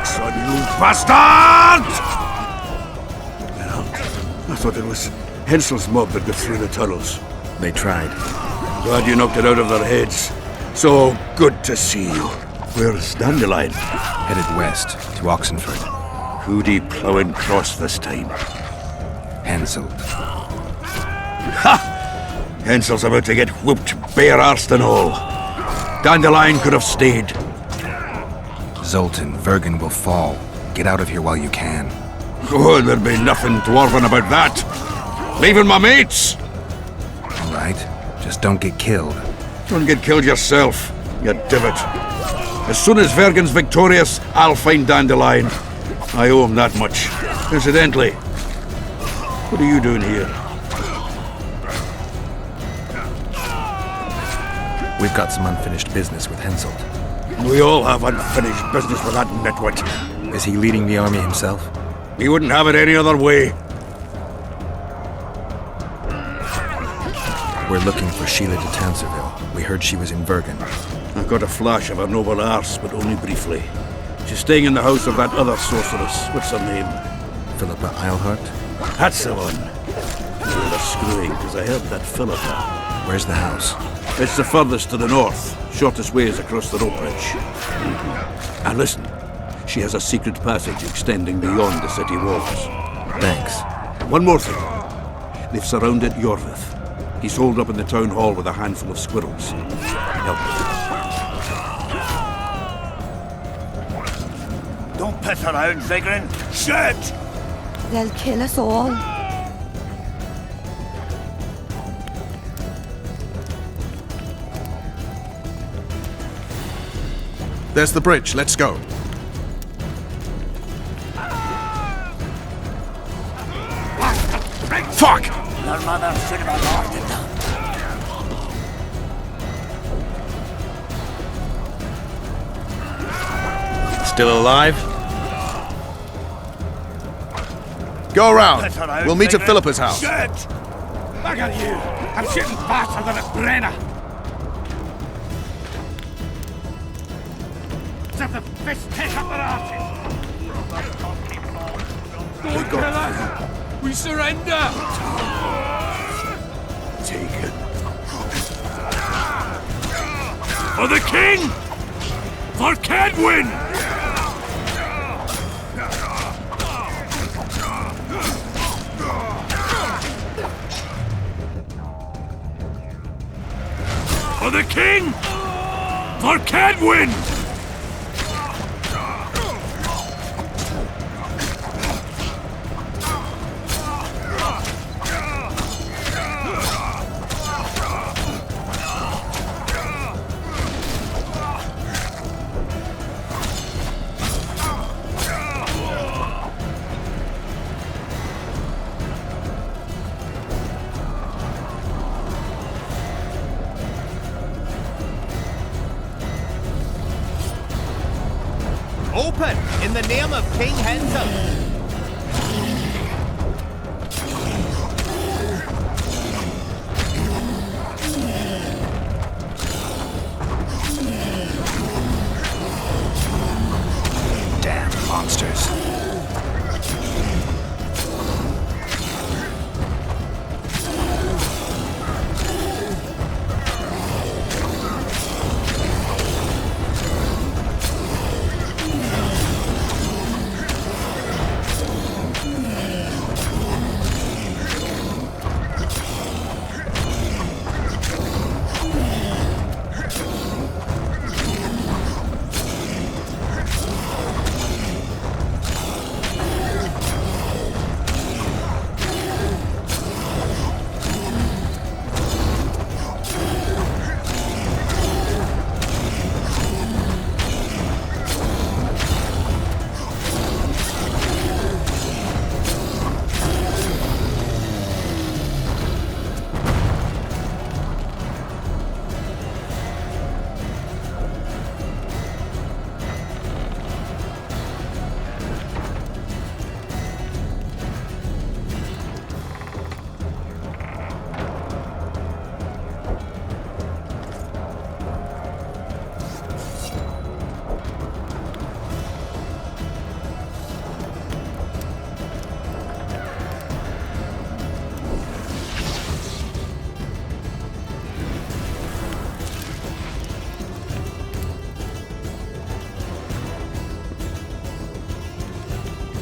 Son, you bastard! I thought it was Hensel's mob that got through the tunnels. They tried. Glad you knocked it out of their heads. So good to see you. Where's Dandelion? Headed west, to Oxenford. Who'd he plowing cross this time? Henselt. Ha! Hensel's about to get whooped bare-arsed and all. Dandelion could have stayed. Zoltan, Vergen will fall. Get out of here while you can. Oh, there'd be nothing dwarven about that. Leaving my mates! All right. Just don't get killed. Don't get killed yourself, you divot. As soon as Vergen's victorious, I'll find Dandelion. I owe him that much. Incidentally, what are you doing here? We've got some unfinished business with Henselt. We all have unfinished business with that nitwit. Is he leading the army himself? He wouldn't have it any other way. We're looking for Sheila de Tanserville. We heard she was in Vergen. I got a flash of her noble arse, but only briefly. She's staying in the house of that other sorceress. What's her name? Philippa Eilhart? That's the one. The screwing because I helped that Philippa. Where's the house? It's the furthest to the north. Shortest way is across the rope bridge. And listen, she has a secret passage extending beyond the city walls. Thanks. One more thing. They've surrounded Yorvith. He's holed up in the town hall with a handful of squirrels. Help me. Don't piss around, Zigrin. Shoot! They'll kill us all. There's the bridge. Let's go. Fuck! Your mother should have aborted them. Still alive? Go around. We'll meet at Philippa's house. Shoot! Look at you! I'm shooting faster than a Brenner! Let the fish take up their arses! Don't kill us! We surrender! Take it. For the king! For Kedwin! For the king! For Kedwin! Open! In the name of King Hensel! Damn monsters.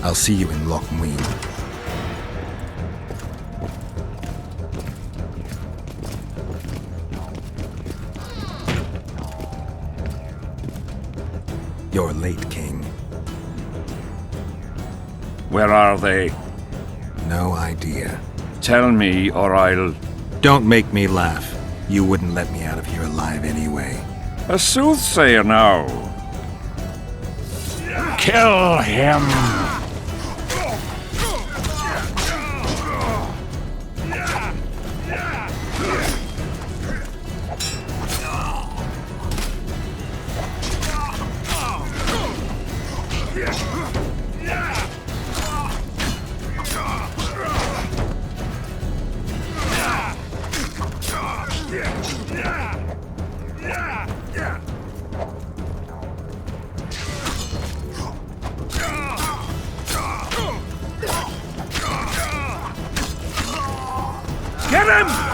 I'll see you in Loch Muin. You're late, King. Where are they? No idea. Tell me, or I'll... Don't make me laugh. You wouldn't let me out of here alive anyway. A soothsayer now. Kill him! Get him!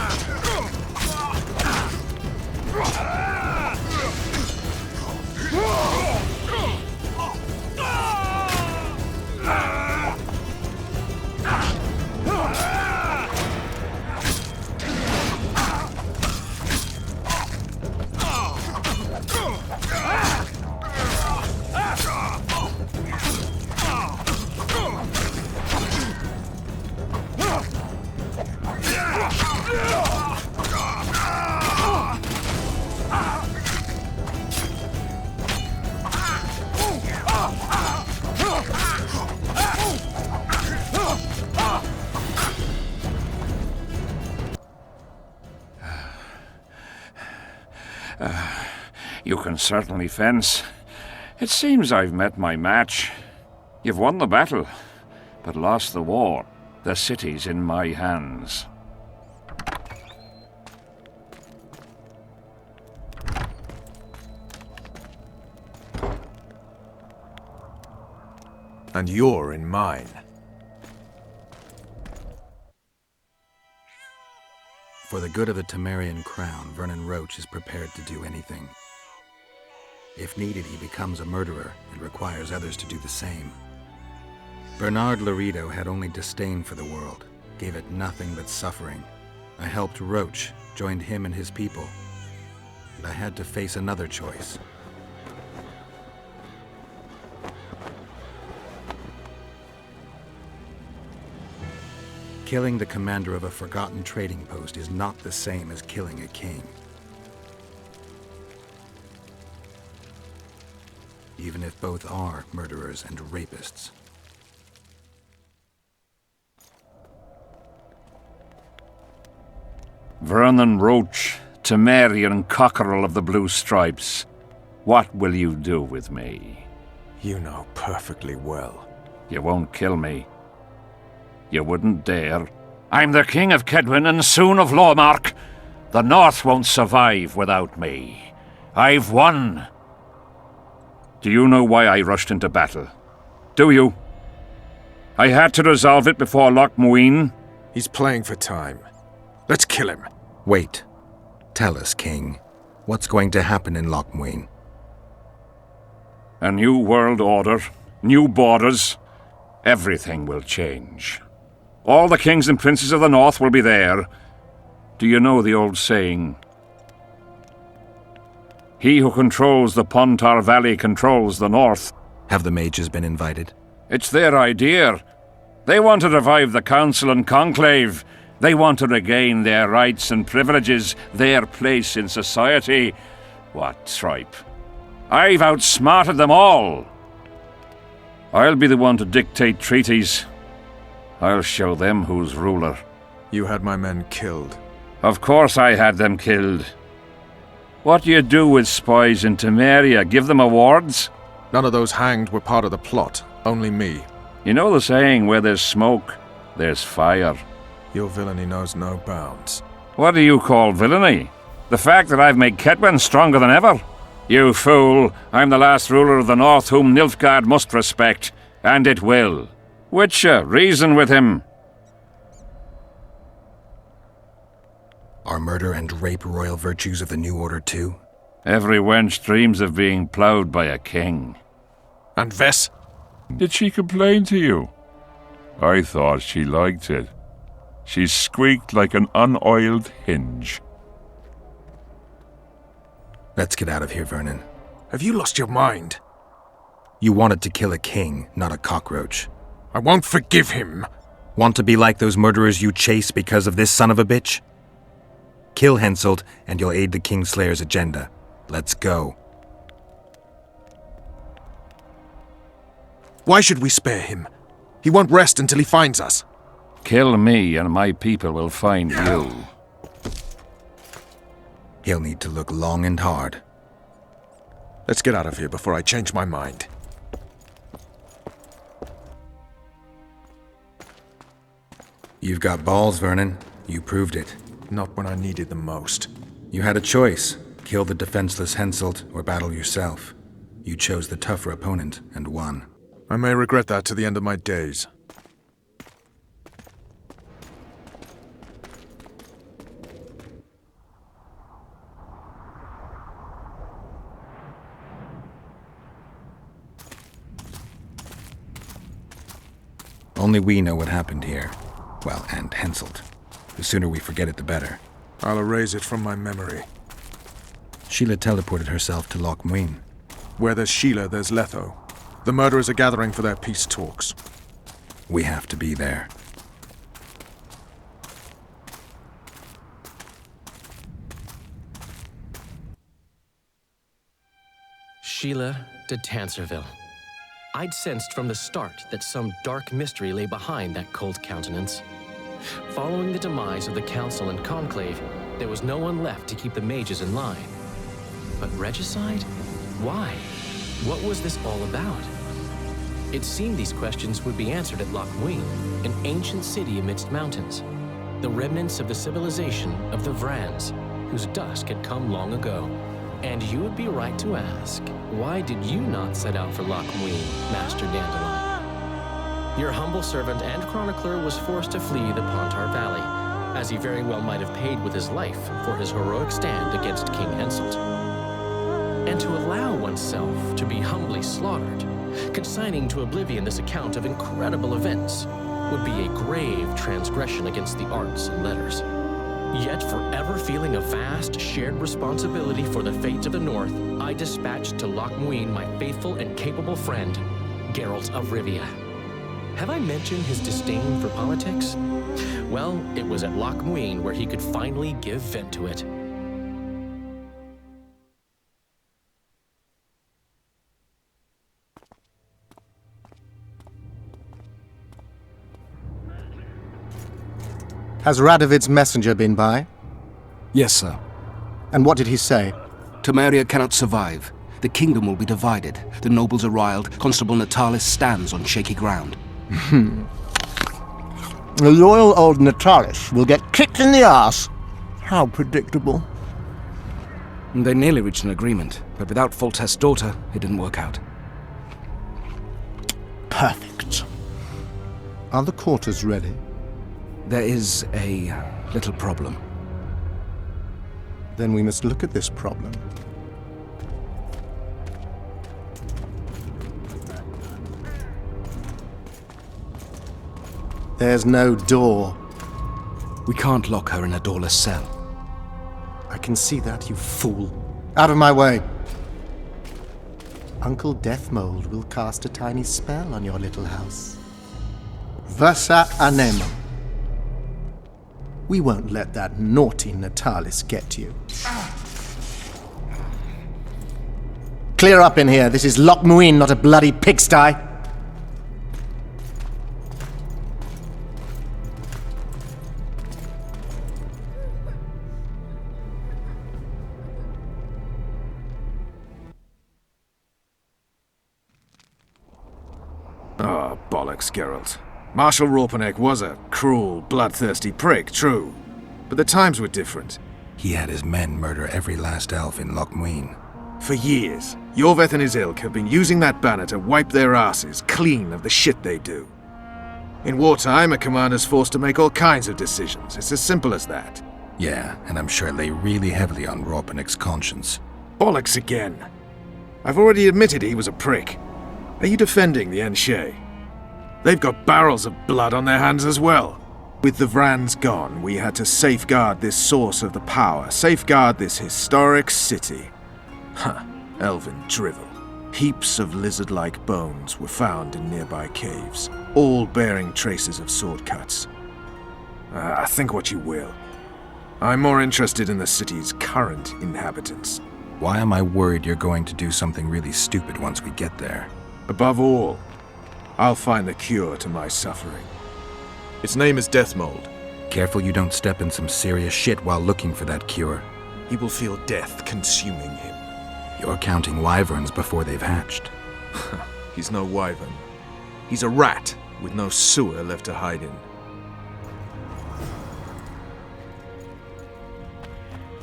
You can certainly fence. It seems I've met my match. You've won the battle, but lost the war. The city's in my hands. And you're in mine. For the good of the Temerian crown, Vernon Roche is prepared to do anything. If needed, he becomes a murderer and requires others to do the same. Bernard Laredo had only disdain for the world, gave it nothing but suffering. I helped Roche, joined him and his people, and I had to face another choice. Killing the commander of a forgotten trading post is not the same as killing a king. Even if both are murderers and rapists. Vernon Roche, Temerian cockerel of the Blue Stripes, what will you do with me? You know perfectly well. You won't kill me. You wouldn't dare. I'm the King of Kedwen and soon of Lormark. The North won't survive without me. I've won. Do you know why I rushed into battle? Do you? I had to resolve it before Loch Muin. He's playing for time. Let's kill him. Wait. Tell us, King. What's going to happen in Loch Muin? A new world order, new borders. Everything will change. All the kings and princes of the North will be there. Do you know the old saying? He who controls the Pontar Valley controls the North. Have the mages been invited? It's their idea. They want to revive the Council and Conclave. They want to regain their rights and privileges, their place in society. What tripe. I've outsmarted them all. I'll be the one to dictate treaties. I'll show them who's ruler. You had my men killed. Of course I had them killed. What do you do with spies in Temeria? Give them awards? None of those hanged were part of the plot. Only me. You know the saying, where there's smoke, there's fire. Your villainy knows no bounds. What do you call villainy? The fact that I've made Kedwen stronger than ever? You fool! I'm the last ruler of the North whom Nilfgaard must respect, and it will. Witcher, reason with him. Are murder and rape royal virtues of the New Order too? Every wench dreams of being ploughed by a king. And Vess? Did she complain to you? I thought she liked it. She squeaked like an unoiled hinge. Let's get out of here, Vernon. Have you lost your mind? You wanted to kill a king, not a cockroach. I won't forgive him. Want to be like those murderers you chase because of this son of a bitch? Kill Henselt, and you'll aid the Kingslayer's agenda. Let's go. Why should we spare him? He won't rest until he finds us. Kill me, and my people will find you. He'll need to look long and hard. Let's get out of here before I change my mind. You've got balls, Vernon. You proved it. Not when I needed them most. You had a choice. Kill the defenseless Henselt or battle yourself. You chose the tougher opponent and won. I may regret that to the end of my days. Only we know what happened here. Well, and Henselt. The sooner we forget it, the better. I'll erase it from my memory. Sheila teleported herself to Loch Muin. Where there's Sheila, there's Letho. The murderers are gathering for their peace talks. We have to be there. Sheila de Tanserville. I'd sensed from the start that some dark mystery lay behind that cold countenance. Following the demise of the Council and Conclave, there was no one left to keep the mages in line. But regicide? Why? What was this all about? It seemed these questions would be answered at Loch Muin, an ancient city amidst mountains, the remnants of the civilization of the Vrans, whose dusk had come long ago. And you would be right to ask, why did you not set out for Loch Muin, Master Dandelion? Your humble servant and chronicler was forced to flee the Pontar Valley, as he very well might have paid with his life for his heroic stand against King Henselt. And to allow oneself to be humbly slaughtered, consigning to oblivion this account of incredible events, would be a grave transgression against the arts and letters. Yet, forever feeling a vast, shared responsibility for the fate of the North, I dispatched to Loch Muin my faithful and capable friend, Geralt of Rivia. Have I mentioned his disdain for politics? Well, it was at Loch Muin where he could finally give vent to it. Has Radovid's messenger been by? Yes, sir. And what did he say? Temeria cannot survive. The kingdom will be divided. The nobles are riled. Constable Natalis stands on shaky ground. The loyal old Natalis will get kicked in the arse. How predictable. They nearly reached an agreement, but without Foltest's daughter, it didn't work out. Perfect. Are the quarters ready? There is a little problem. Then we must look at this problem. There's no door. We can't lock her in a doorless cell. I can see that, you fool. Out of my way. Uncle Deathmold will cast a tiny spell on your little house. Versa Anemo. We won't let that naughty Natalis get to you. Clear up in here. This is Loch Muin, not a bloody pigsty. Oh, bollocks, Geralt. Marshal Raupenek was a cruel, bloodthirsty prick, true. But the times were different. He had his men murder every last elf in Loch Muin. For years, Yorveth and his ilk have been using that banner to wipe their asses clean of the shit they do. In wartime, a commander's forced to make all kinds of decisions. It's as simple as that. Yeah, and I'm sure it lay really heavily on Raupenek's conscience. Bollocks again. I've already admitted he was a prick. Are you defending the Enshe? They've got barrels of blood on their hands as well. With the Vrans gone, we had to safeguard this source of the power, safeguard this historic city. Huh, elven drivel. Heaps of lizard-like bones were found in nearby caves, all bearing traces of sword cuts. Think what you will. I'm more interested in the city's current inhabitants. Why am I worried you're going to do something really stupid once we get there? Above all, I'll find the cure to my suffering. Its name is Deathmold. Careful you don't step in some serious shit while looking for that cure. He will feel death consuming him. You're counting wyverns before they've hatched. He's no wyvern. He's a rat with no sewer left to hide in.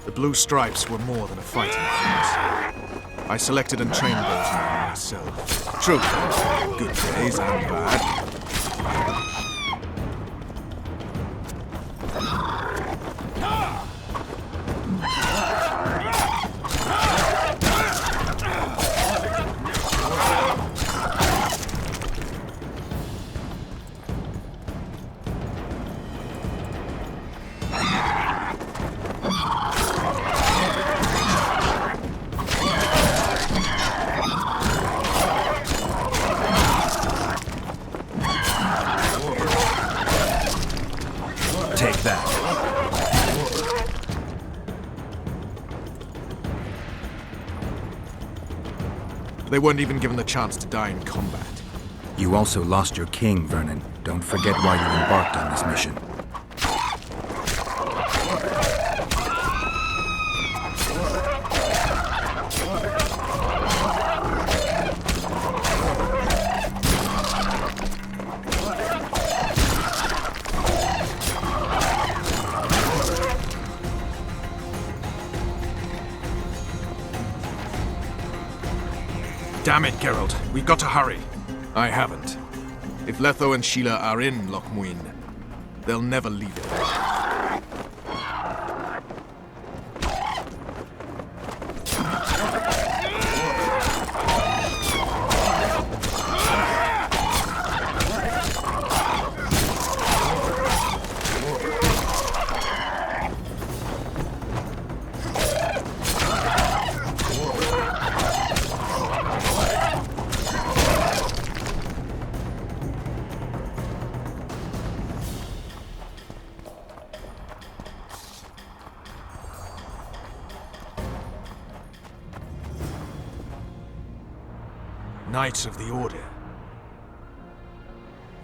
The Blue Stripes were more than a fighting force. I selected and trained those men myself. True, good days and bad. They weren't even given the chance to die in combat. You also lost your king, Vernon. Don't forget why you embarked on this mission. Damn it, Geralt. We've got to hurry. I haven't. If Letho and Sheila are in Loch Muin, they'll never leave it. Knights of the Order.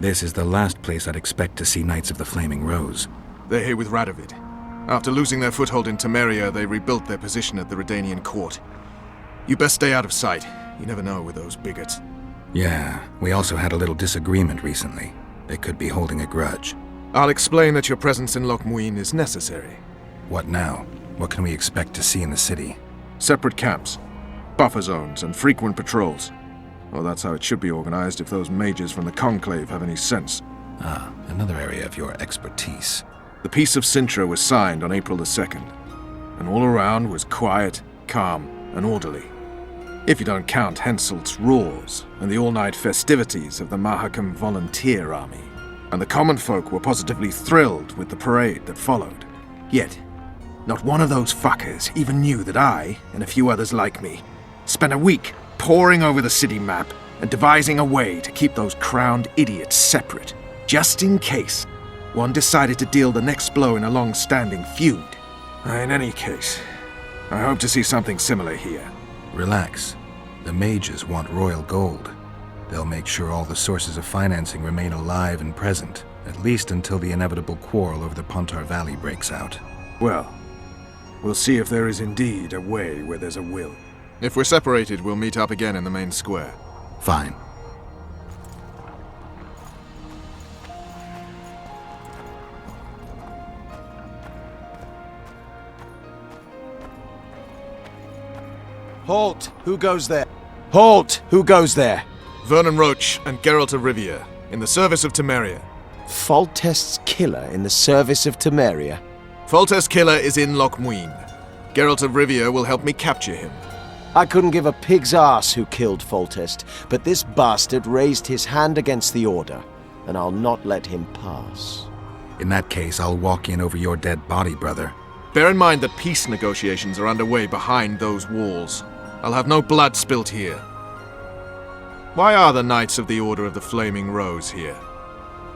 This is the last place I'd expect to see Knights of the Flaming Rose. They're here with Radovid. After losing their foothold in Temeria, they rebuilt their position at the Redanian court. You best stay out of sight. You never know with those bigots. Yeah, we also had a little disagreement recently. They could be holding a grudge. I'll explain that your presence in Loch Muin is necessary. What now? What can we expect to see in the city? Separate camps, buffer zones, and frequent patrols. Well, that's how it should be organized if those mages from the Conclave have any sense. Ah, another area of your expertise. The Peace of Sintra was signed on April the 2nd, and all around was quiet, calm, and orderly. If you don't count Henselt's roars and the all-night festivities of the Mahakam Volunteer Army. And the common folk were positively thrilled with the parade that followed. Yet, not one of those fuckers even knew that I, and a few others like me, spent a week poring over the city map and devising a way to keep those crowned idiots separate, just in case one decided to deal the next blow in a long-standing feud. In any case, I hope to see something similar here. Relax. The mages want royal gold. They'll make sure all the sources of financing remain alive and present, at least until the inevitable quarrel over the Pontar Valley breaks out. Well, we'll see if there is indeed a way where there's a will. If we're separated, we'll meet up again in the main square. Fine. Halt! Who goes there? Halt! Who goes there? Vernon Roche and Geralt of Rivia, in the service of Temeria. Foltest's killer in the service of Temeria? Foltest's killer is in Loch Muin. Geralt of Rivia will help me capture him. I couldn't give a pig's ass who killed Foltest, but this bastard raised his hand against the Order, and I'll not let him pass. In that case, I'll walk in over your dead body, brother. Bear in mind that peace negotiations are underway behind those walls. I'll have no blood spilt here. Why are the Knights of the Order of the Flaming Rose here?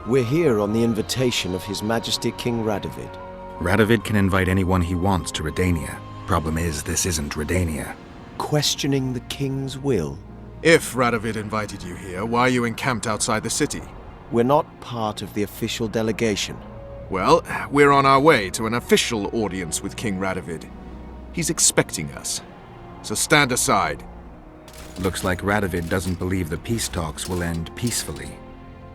We're here on the invitation of His Majesty King Radovid. Radovid can invite anyone he wants to Redania. Problem is, this isn't Redania. Questioning the King's will? If Radovid invited you here, why are you encamped outside the city? We're not part of the official delegation. Well, we're on our way to an official audience with King Radovid. He's expecting us. So stand aside. Looks like Radovid doesn't believe the peace talks will end peacefully.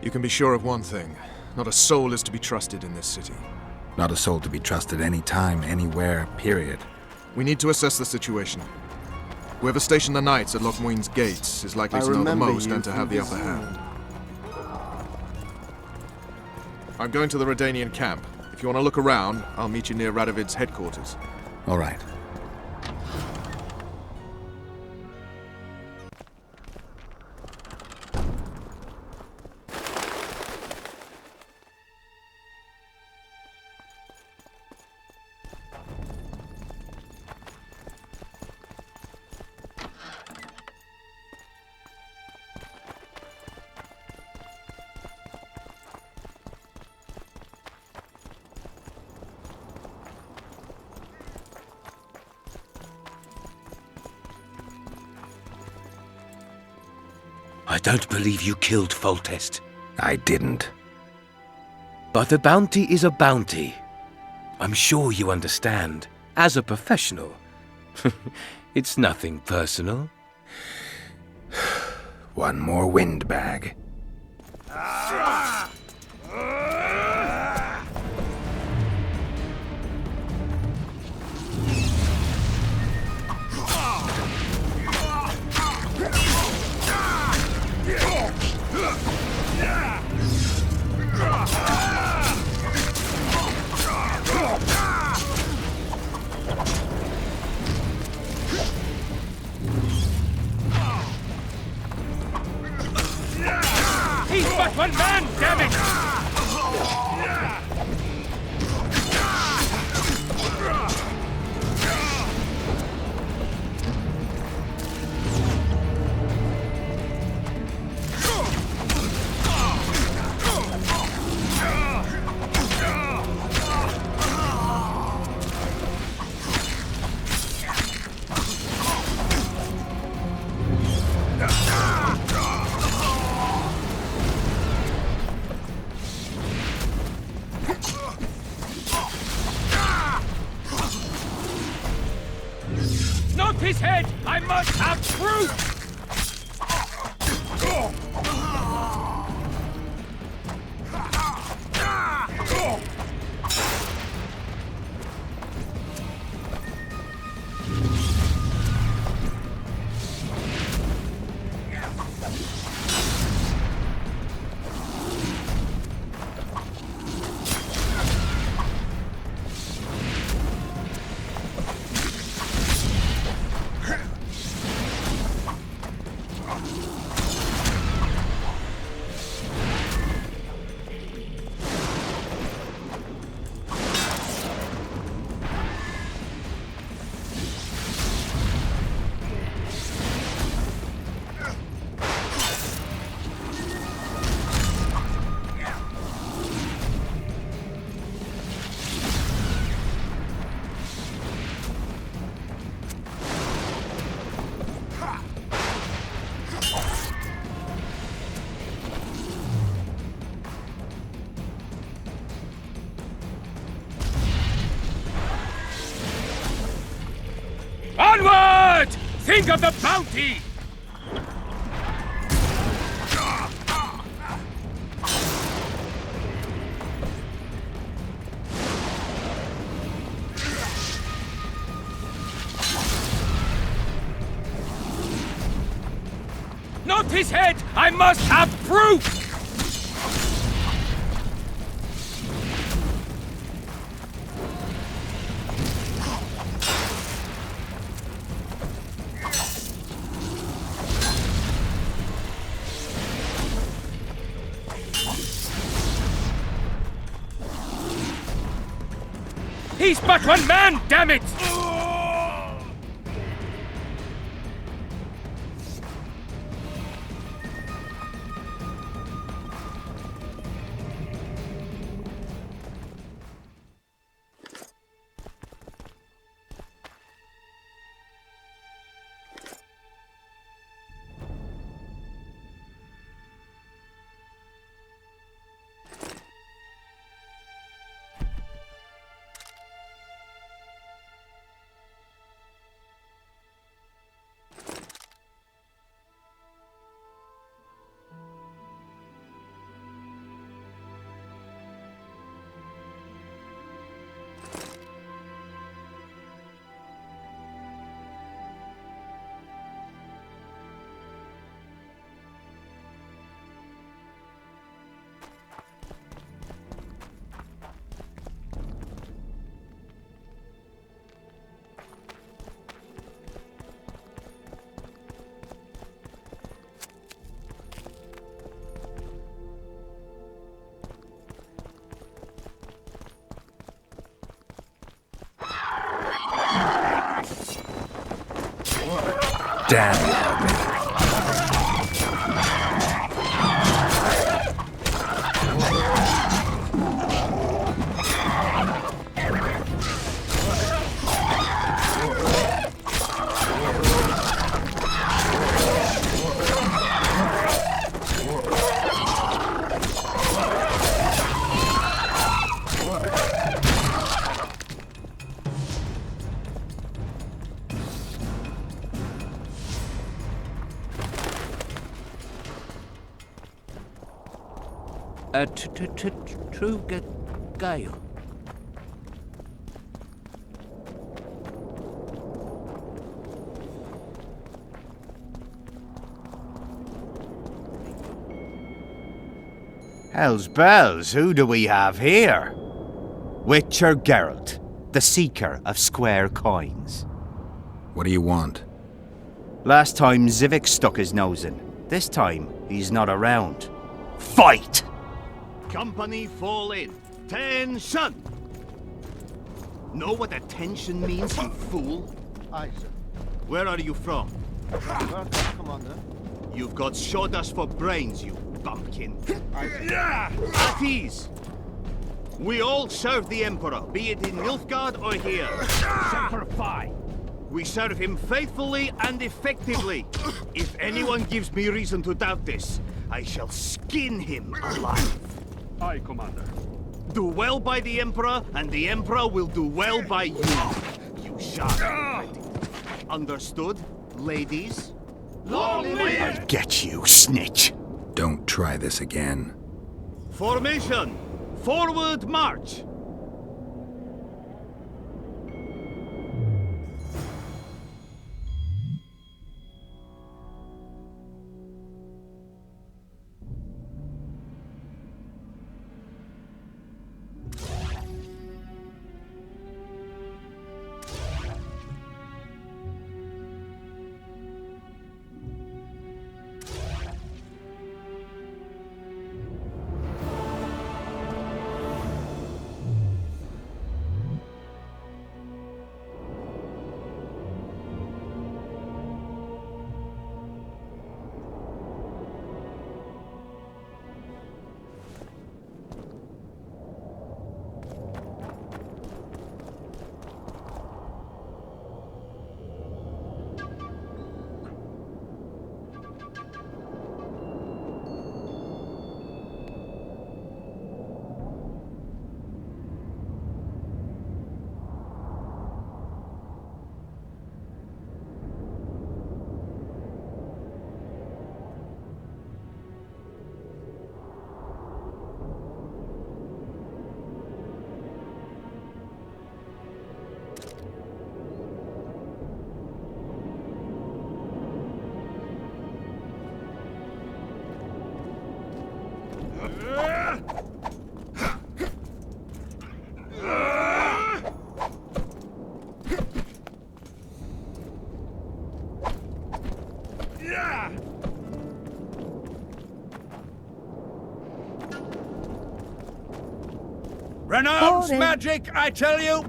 You can be sure of one thing. Not a soul is to be trusted in this city. Not a soul to be trusted any time, anywhere, period. We need to assess the situation. Whoever stationed the knights at Loch Muin's gates is likely to know the most and to have the upper hand. I'm going to the Redanian camp. If you want to look around, I'll meet you near Radovid's headquarters. All right. I don't believe you killed Foltest. I didn't. But a bounty is a bounty. I'm sure you understand. As a professional, it's nothing personal. One more windbag. He's but one man, damn it! Not his head! I must have proof! Onward! Think of the bounty! Not his head! I must have proof! He's but one man, damn it! Damn. True Gale. Hell's bells, who do we have here? Witcher Geralt, the seeker of square coins. What do you want? Last time Zivik stuck his nose in. This time, he's not around. Fight! Company fall in. Tension! Know what attention means, you fool? Aye, sir. Where are you from? Well, Commander. You've got shoulders for brains, you bumpkin. At ease! We all serve the Emperor, be it in Nilfgaard or here. Semper Fi! We serve him faithfully and effectively. If anyone gives me reason to doubt this, I shall skin him alive. Aye, Commander. Do well by the Emperor, and the Emperor will do well by you. You shall. Understood, ladies? I'll get you, snitch. Don't try this again. Formation! Forward march! Renounce magic, I tell you!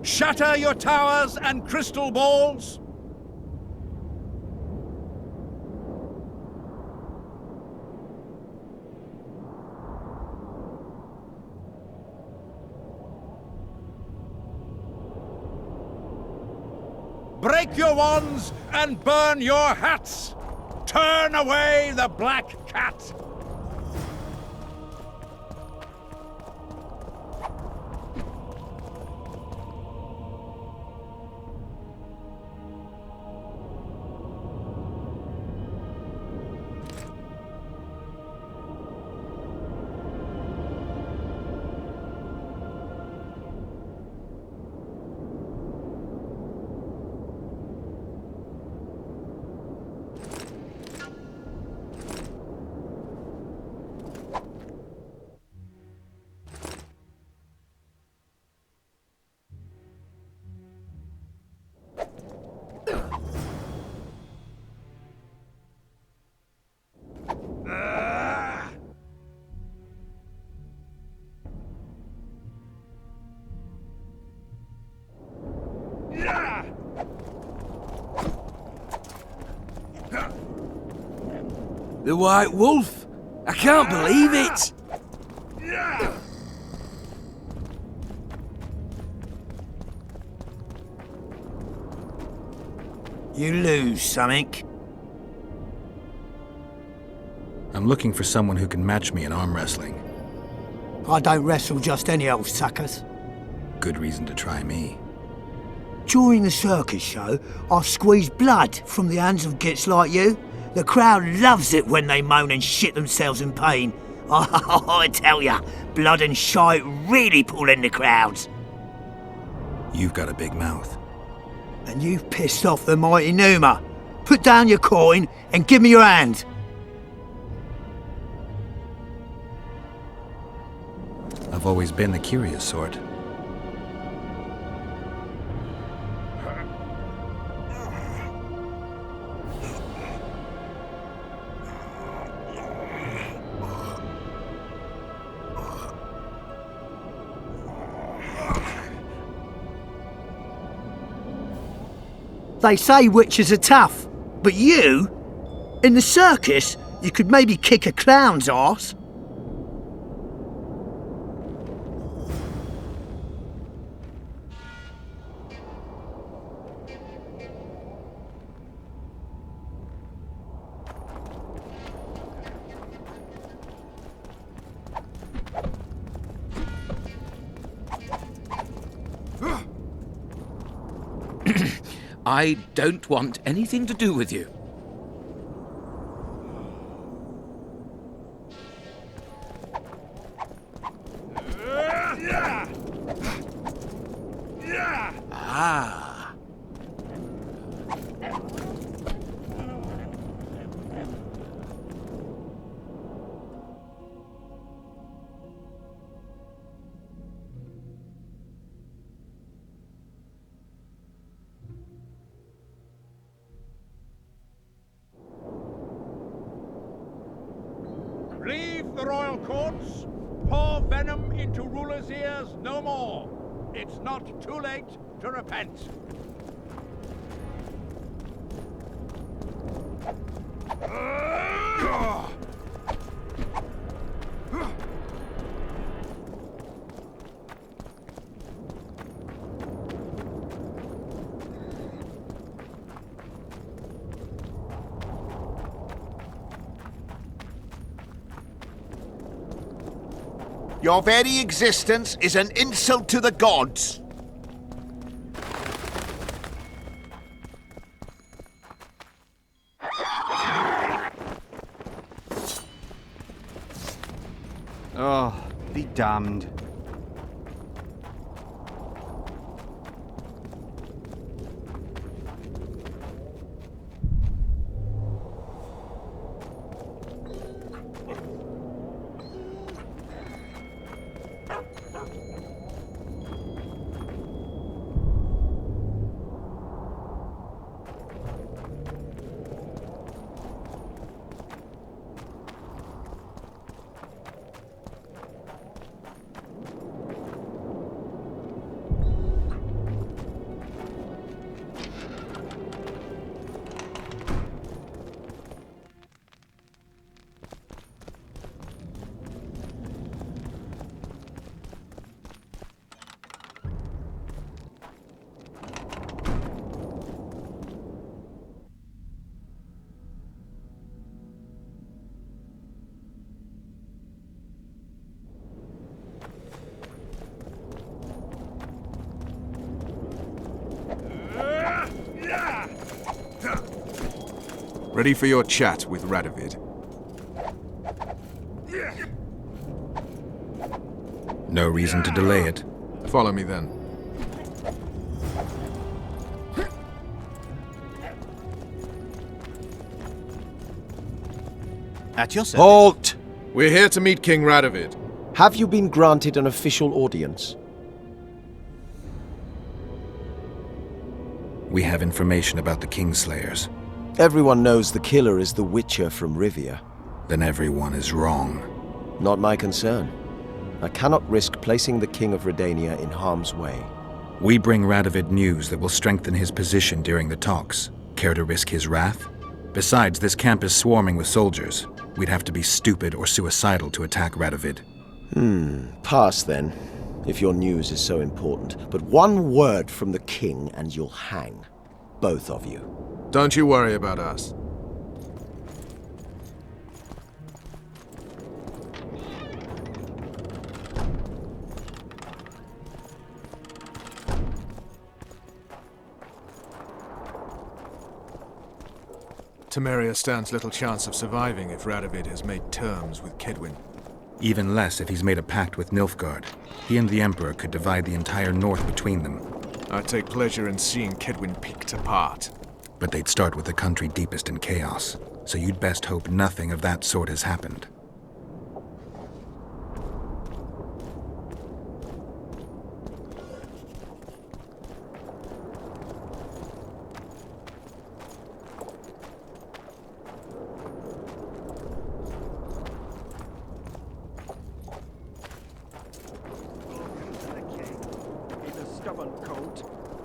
Shatter your towers and crystal balls! Break your wands and burn your hats! Turn away the black cat! The White Wolf? I can't believe it! You lose, something. I'm looking for someone who can match me in arm wrestling. I don't wrestle just any old suckers. Good reason to try me. During the circus show, I squeeze blood from the hands of gits like you. The crowd loves it when they moan and shit themselves in pain. Oh, I tell ya, blood and shite really pull in the crowds. You've got a big mouth. And you've pissed off the mighty Numa. Put down your coin and give me your hand. I've always been the curious sort. They say witches are tough, but you? In the circus, you could maybe kick a clown's arse. I don't want anything to do with you. Ah. Leave the royal courts. Pour venom into rulers' ears no more. It's not too late to repent. Your very existence is an insult to the gods. Oh, be damned. Ready for your chat with Radovid. No reason to delay it. Follow me then. At your service. Halt! We're here to meet King Radovid. Have you been granted an official audience? We have information about the Kingslayers. Everyone knows the killer is the Witcher from Rivia. Then everyone is wrong. Not my concern. I cannot risk placing the King of Redania in harm's way. We bring Radovid news that will strengthen his position during the talks. Care to risk his wrath? Besides, this camp is swarming with soldiers. We'd have to be stupid or suicidal to attack Radovid. Pass then, if your news is so important. But one word from the King and you'll hang. Both of you. Don't you worry about us. Temeria stands little chance of surviving if Radovid has made terms with Kaedwen. Even less if he's made a pact with Nilfgaard. He and the Emperor could divide the entire north between them. I take pleasure in seeing Kedwin picked apart. But they'd start with the country deepest in chaos, so you'd best hope nothing of that sort has happened.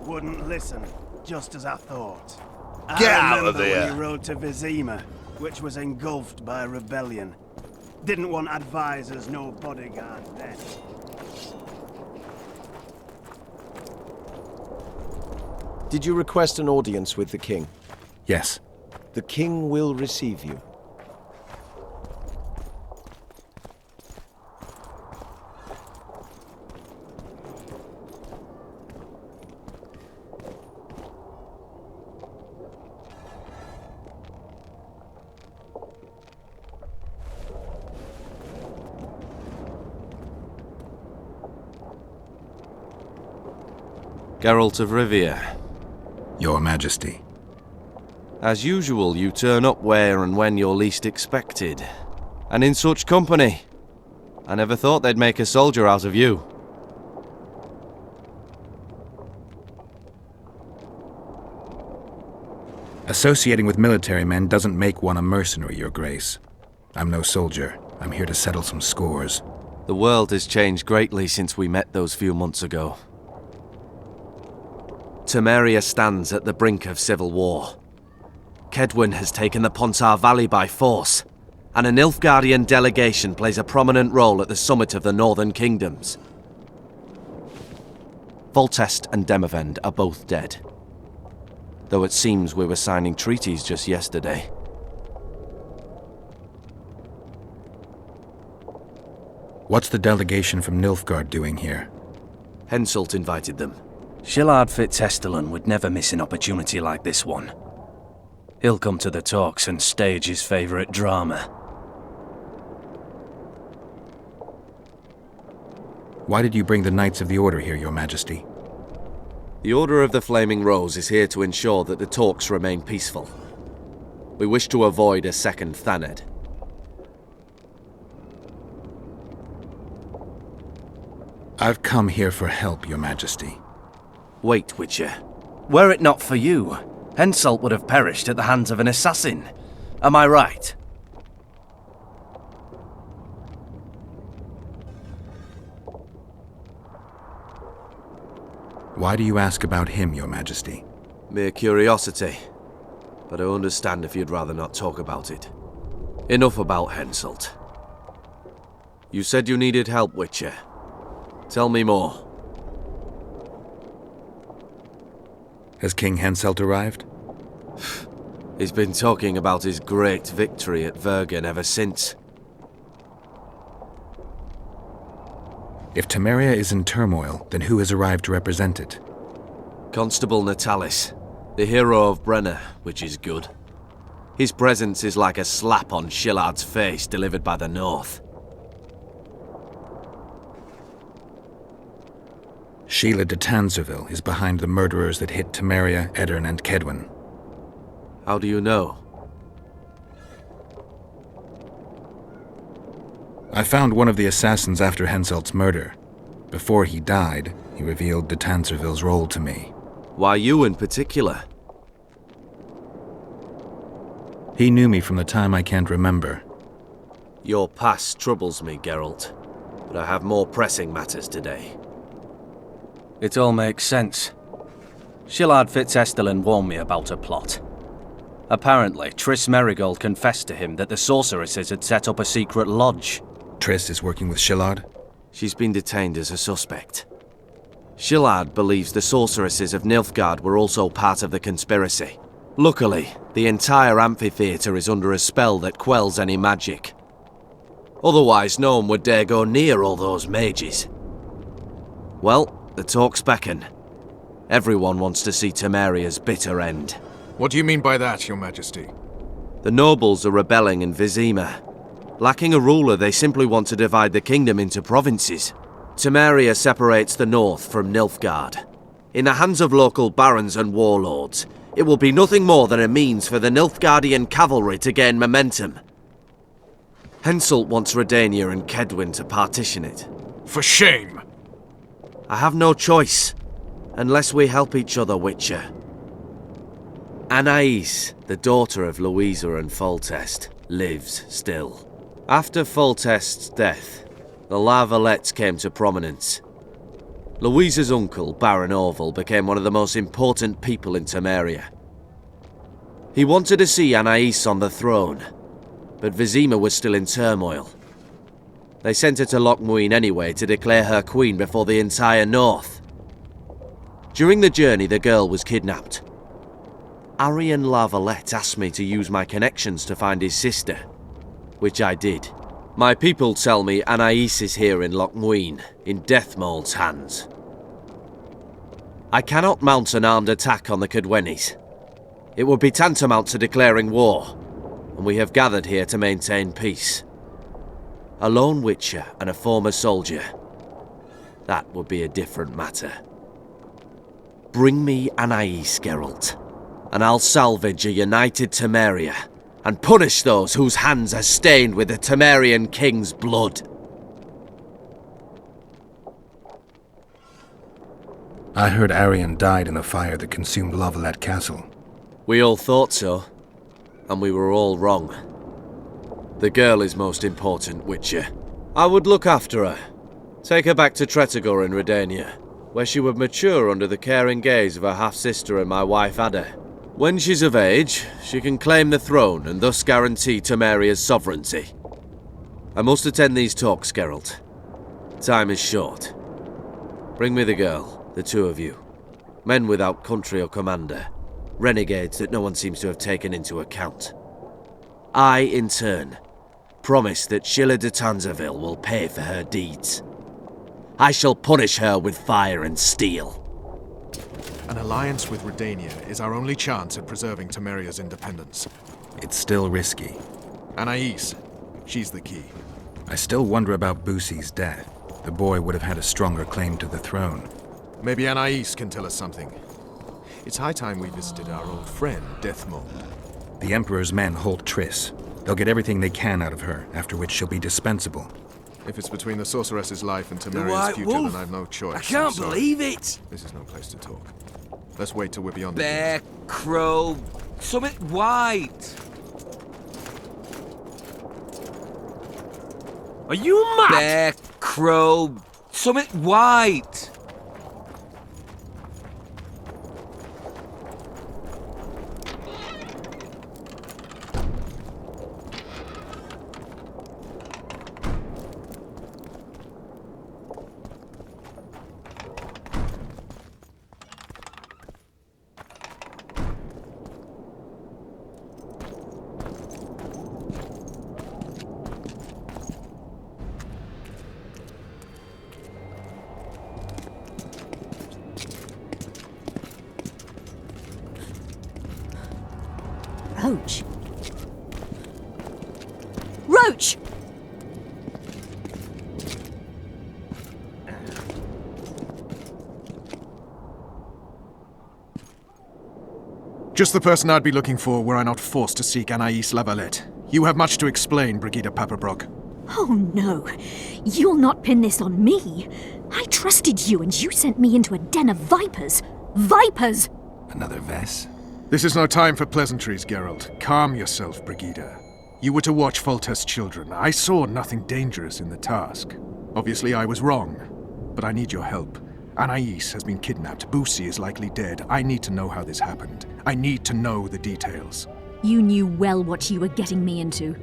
Wouldn't listen, just as I thought. Get I out of remember there. when he rode to Vizima, which was engulfed by a rebellion. Didn't want advisors, no bodyguard then. Did you request an audience with the king? Yes. The king will receive you. Geralt of Rivia. Your Majesty. As usual, you turn up where and when you're least expected. And in such company. I never thought they'd make a soldier out of you. Associating with military men doesn't make one a mercenary, Your Grace. I'm no soldier. I'm here to settle some scores. The world has changed greatly since we met those few months ago. Temeria stands at the brink of civil war. Kedwin has taken the Pontar Valley by force, and a Nilfgaardian delegation plays a prominent role at the summit of the Northern Kingdoms. Foltest and Demavend are both dead, though it seems we were signing treaties just yesterday. What's the delegation from Nilfgaard doing here? Henselt invited them. Shillard Fitz-Hestelan would never miss an opportunity like this one. He'll come to the talks and stage his favourite drama. Why did you bring the Knights of the Order here, Your Majesty? The Order of the Flaming Rose is here to ensure that the talks remain peaceful. We wish to avoid a second Thaned. I've come here for help, Your Majesty. Wait, Witcher. Were it not for you, Henselt would have perished at the hands of an assassin. Am I right? Why do you ask about him, Your Majesty? Mere curiosity. But I understand if you'd rather not talk about it. Enough about Henselt. You said you needed help, Witcher. Tell me more. Has King Henselt arrived? He's been talking about his great victory at Vergen ever since. If Temeria is in turmoil, then who has arrived to represent it? Constable Natalis, the hero of Brenna, which is good. His presence is like a slap on Shillard's face delivered by the North. Sheila de Tanserville is behind the murderers that hit Temeria, Edirn, and Kedwin. How do you know? I found one of the assassins after Henselt's murder. Before he died, he revealed de Tanserville's role to me. Why you in particular? He knew me from the time I can't remember. Your past troubles me, Geralt, but I have more pressing matters today. It all makes sense. Shillard Fitz-Hestelan warned me about a plot. Apparently, Triss Merigold confessed to him that the sorceresses had set up a secret lodge. Triss is working with Shillard? She's been detained as a suspect. Shillard believes the sorceresses of Nilfgaard were also part of the conspiracy. Luckily, the entire amphitheatre is under a spell that quells any magic. Otherwise, no one would dare go near all those mages. Well, the talks beckon. Everyone wants to see Temeria's bitter end. What do you mean by that, Your Majesty? The nobles are rebelling in Vizima. Lacking a ruler, they simply want to divide the kingdom into provinces. Temeria separates the north from Nilfgaard. In the hands of local barons and warlords, it will be nothing more than a means for the Nilfgaardian cavalry to gain momentum. Henselt wants Redania and Kedwin to partition it. For shame! I have no choice, unless we help each other, Witcher. Anais, the daughter of Louisa and Foltest, lives still. After Foltest's death, the La Valettes came to prominence. Louisa's uncle, Baron Orval, became one of the most important people in Temeria. He wanted to see Anais on the throne, but Vizima was still in turmoil. They sent her to Lochmuin anyway to declare her queen before the entire north. During the journey, the girl was kidnapped. Arian La Valette asked me to use my connections to find his sister, which I did. My people tell me Anais is here in Lochmuin, in Deathmold's hands. I cannot mount an armed attack on the Kedwenis. It would be tantamount to declaring war, and we have gathered here to maintain peace. A lone Witcher and a former soldier. That would be a different matter. Bring me Anais, Geralt, and I'll salvage a united Temeria and punish those whose hands are stained with the Temerian king's blood. I heard Arian died in the fire that consumed La Valette Castle. We all thought so, and we were all wrong. The girl is most important, Witcher. I would look after her. Take her back to Tretogor in Redania, where she would mature under the caring gaze of her half-sister and my wife Ada. When she's of age, she can claim the throne and thus guarantee Temeria's sovereignty. I must attend these talks, Geralt. Time is short. Bring me the girl, the two of you. Men without country or commander. Renegades that no one seems to have taken into account. I, in turn, promise that Sheila de Tanzerville will pay for her deeds. I shall punish her with fire and steel. An alliance with Redania is our only chance at preserving Temeria's independence. It's still risky. Anais, she's the key. I still wonder about Boussy's death. The boy would have had a stronger claim to the throne. Maybe Anais can tell us something. It's high time we visited our old friend, Deathmold. The Emperor's men hold Triss. They'll get everything they can out of her, after which she'll be dispensable. If it's between the sorceress's life and Temeria's future, then I've no choice. I can't believe it! This is no place to talk. Let's wait till we're beyond Bear, crow, something white. Are you mad? Bear, crow, something white. Roach. Roach! Just the person I'd be looking for were I not forced to seek Anais La Valette. You have much to explain, Brigida Paperbrock. Oh no, you'll not pin this on me. I trusted you and you sent me into a den of vipers. Vipers! Another Vess? This is no time for pleasantries, Geralt. Calm yourself, Brigida. You were to watch Foltest's children. I saw nothing dangerous in the task. Obviously, I was wrong. But I need your help. Anais has been kidnapped. Boussy is likely dead. I need to know how this happened. I need to know the details. You knew well what you were getting me into.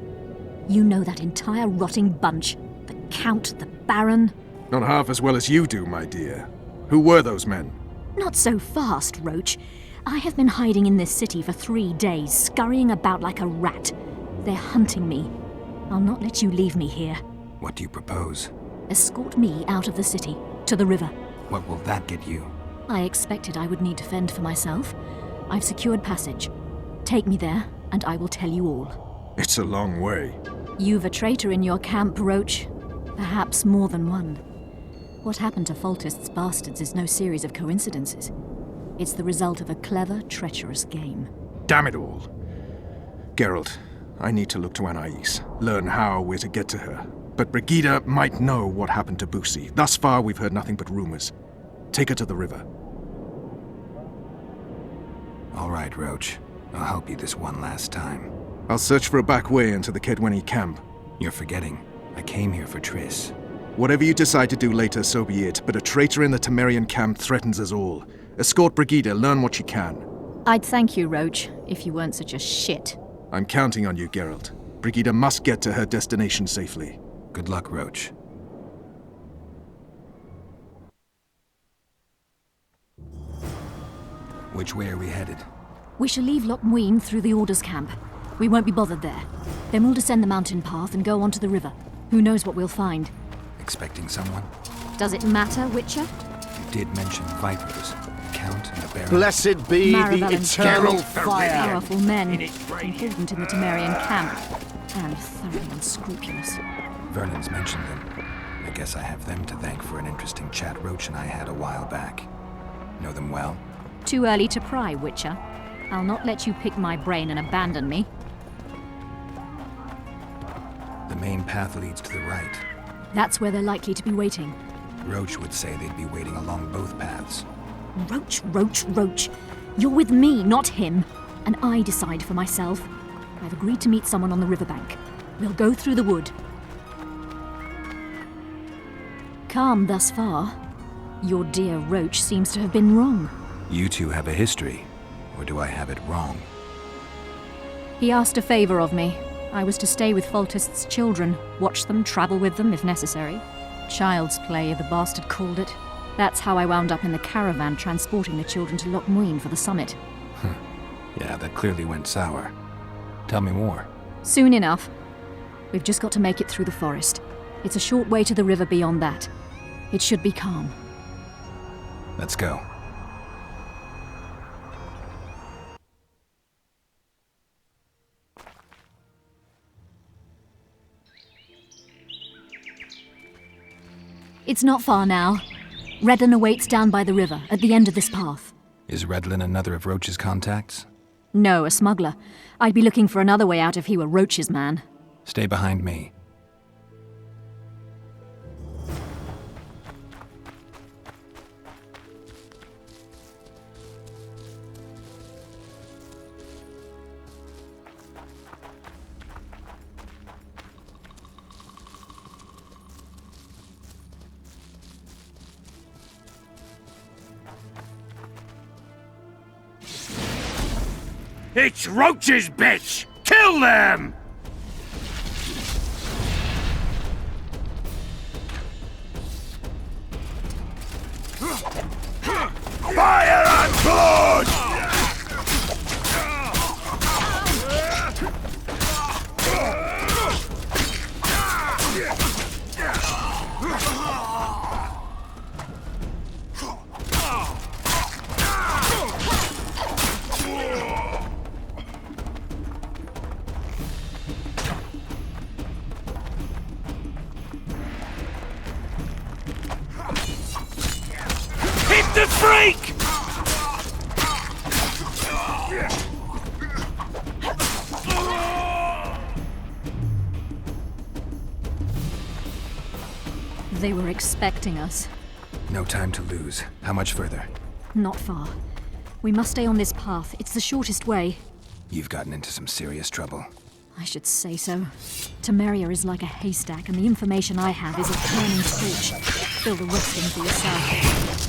You know that entire rotting bunch. The Count, the Baron. Not half as well as you do, my dear. Who were those men? Not so fast, Roach. I have been hiding in this city for 3 days, scurrying about like a rat. They're hunting me. I'll not let you leave me here. What do you propose? Escort me out of the city, to the river. What will that get you? I expected I would need to fend for myself. I've secured passage. Take me there, and I will tell you all. It's a long way. You've a traitor in your camp, Roach. Perhaps more than one. What happened to Foltest's bastards is no series of coincidences. It's the result of a clever, treacherous game. Damn it all. Geralt, I need to look to Anais, learn how we're to get to her. But Brigida might know what happened to Busi. Thus far, we've heard nothing but rumors. Take her to the river. All right, Roach. I'll help you this one last time. I'll search for a back way into the Kedweni camp. You're forgetting. I came here for Triss. Whatever you decide to do later, so be it, but a traitor in the Temerian camp threatens us all. Escort Brigida, learn what you can. I'd thank you, Roach, if you weren't such a shit. I'm counting on you, Geralt. Brigida must get to her destination safely. Good luck, Roach. Which way are we headed? We shall leave Loch Muin through the Order's camp. We won't be bothered there. Then we'll descend the mountain path and go onto the river. Who knows what we'll find? Expecting someone? Does it matter, Witcher? You did mention Vipers. The Count and the Baron. Blessed be Maribel the and eternal Geralt, fire. Powerful men, important in the Temerian camp, and thoroughly unscrupulous. Verlin's mentioned them. I guess I have them to thank for an interesting chat Roach and I had a while back. Know them well? Too early to pry, Witcher. I'll not let you pick my brain and abandon me. The main path leads to the right. That's where they're likely to be waiting. Roach would say they'd be waiting along both paths. Roach. You're with me, not him. And I decide for myself. I've agreed to meet someone on the riverbank. We'll go through the wood. Calm thus far. Your dear Roach seems to have been wrong. You two have a history, or do I have it wrong? He asked a favor of me. I was to stay with Foltest's children, watch them, travel with them if necessary. Child's play, the bastard called it. That's how I wound up in the caravan transporting the children to Loch Muin for the summit. Yeah, that clearly went sour. Tell me more. Soon enough. We've just got to make it through the forest. It's a short way to the river beyond that. It should be calm. Let's go. It's not far now. Redlin awaits down by the river, at the end of this path. Is Redlin another of Roach's contacts? No, a smuggler. I'd be looking for another way out if he were Roach's man. Stay behind me. It's Roach's bitch! Kill them! Fire and blood! Hit the freak! They were expecting us. No time to lose. How much further? Not far. We must stay on this path. It's the shortest way. You've gotten into some serious trouble. I should say so. Temeria is like a haystack, and the information I have is a turning torch. Fill the rest in for yourself.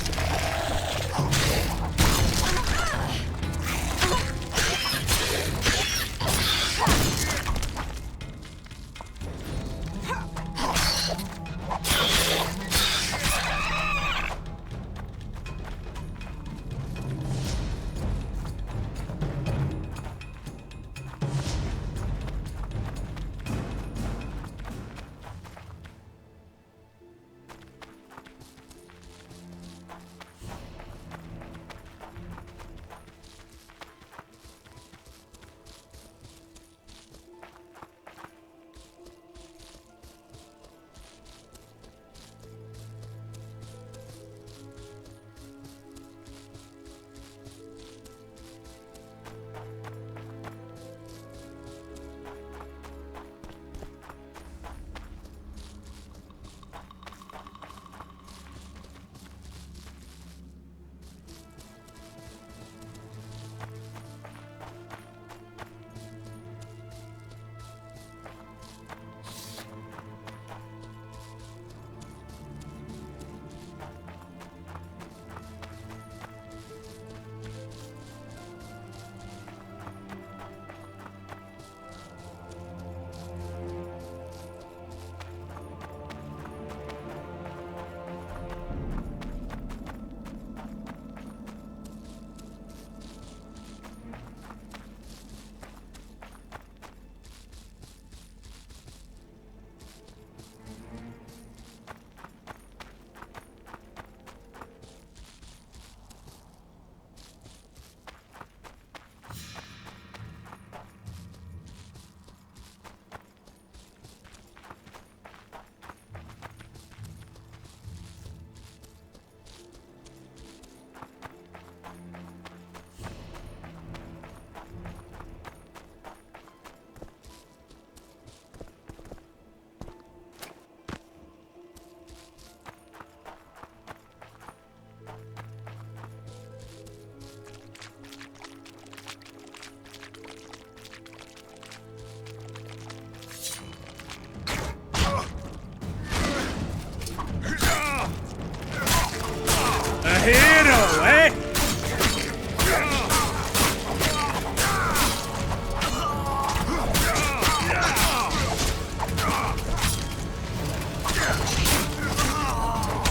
widow, eh?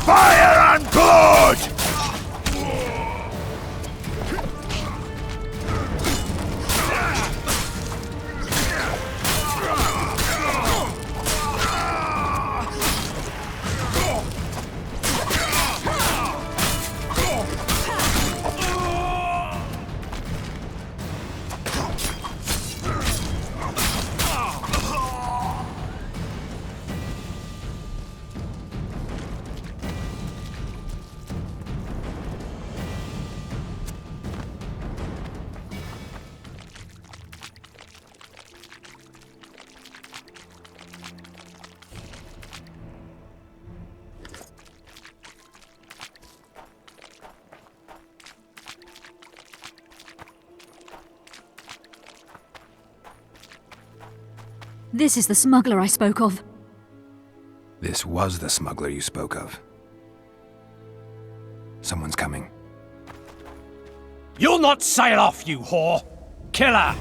Fire and blood! This is the smuggler I spoke of. This was the smuggler you spoke of. Someone's coming. You'll not sail off, you whore! Kill her!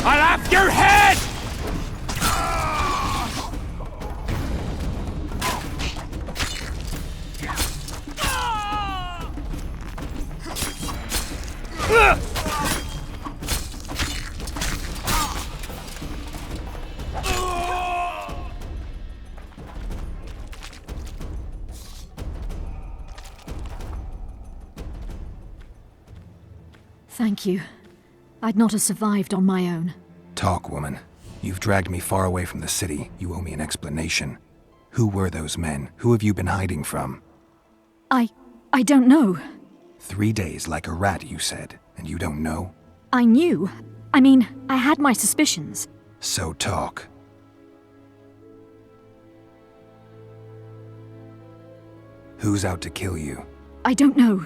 I'll have your head! Thank you. I'd not have survived on my own. Talk, woman. You've dragged me far away from the city. You owe me an explanation. Who were those men? Who have you been hiding from? I don't know. 3 days like a rat, you said, and you don't know? I knew. I mean, I had my suspicions. So talk. Who's out to kill you? I don't know.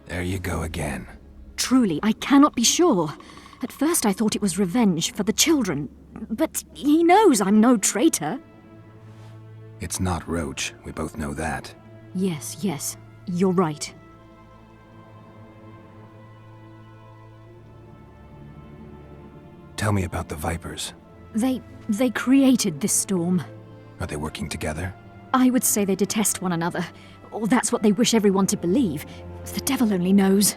There you go again. Truly, I cannot be sure. At first I thought it was revenge for the children, but he knows I'm no traitor. It's not Roach, we both know that. Yes, you're right. Tell me about the Vipers. They created this storm. Are they working together? I would say they detest one another, or that's what they wish everyone to believe. The devil only knows.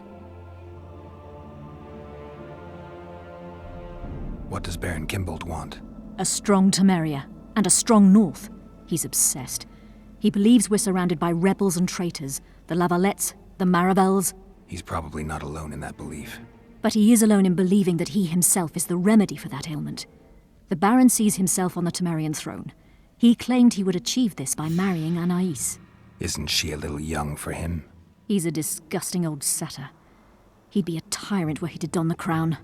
What does Baron Kimbold want? A strong Temeria, and a strong North. He's obsessed. He believes we're surrounded by rebels and traitors, the Lavalettes, the Marabels. He's probably not alone in that belief. But he is alone in believing that he himself is the remedy for that ailment. The Baron sees himself on the Temerian throne. He claimed he would achieve this by marrying Anais. Isn't she a little young for him? He's a disgusting old satyr. He'd be a tyrant were he to don the crown.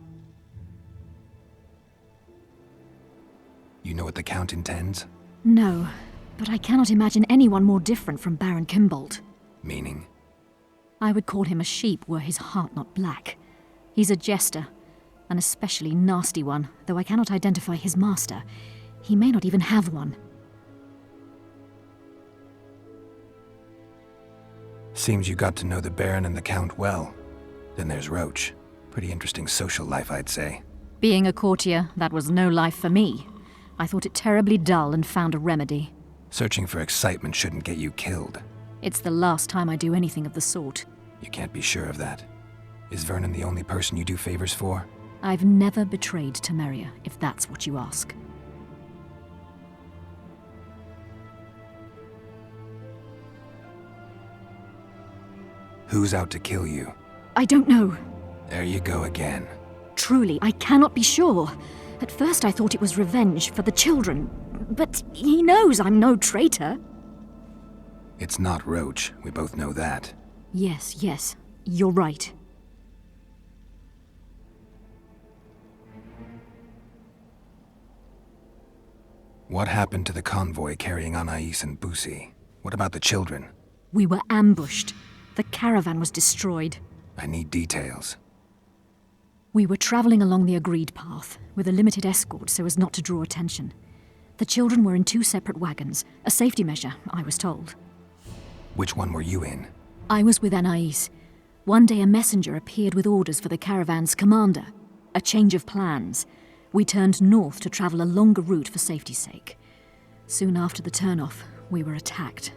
You know what the Count intends? No, but I cannot imagine anyone more different from Baron Kimbold. Meaning? I would call him a sheep were his heart not black. He's a jester, an especially nasty one, though I cannot identify his master. He may not even have one. Seems you got to know the Baron and the Count well. Then there's Roach. Pretty interesting social life, I'd say. Being a courtier, that was no life for me. I thought it terribly dull and found a remedy. Searching for excitement shouldn't get you killed. It's the last time I do anything of the sort. You can't be sure of that. Is Vernon the only person you do favors for? I've never betrayed Temeria, if that's what you ask. Who's out to kill you? I don't know. There you go again. Truly, I cannot be sure. At first I thought it was revenge for the children, but he knows I'm no traitor. It's not Roach, we both know that. Yes, yes, you're right. What happened to the convoy carrying Anais and Busi? What about the children? We were ambushed. The caravan was destroyed. I need details. We were traveling along the agreed path, with a limited escort so as not to draw attention. The children were in 2 separate wagons, a safety measure, I was told. Which one were you in? I was with Anais. One day a messenger appeared with orders for the caravan's commander. A change of plans. We turned north to travel a longer route for safety's sake. Soon after the turnoff, we were attacked.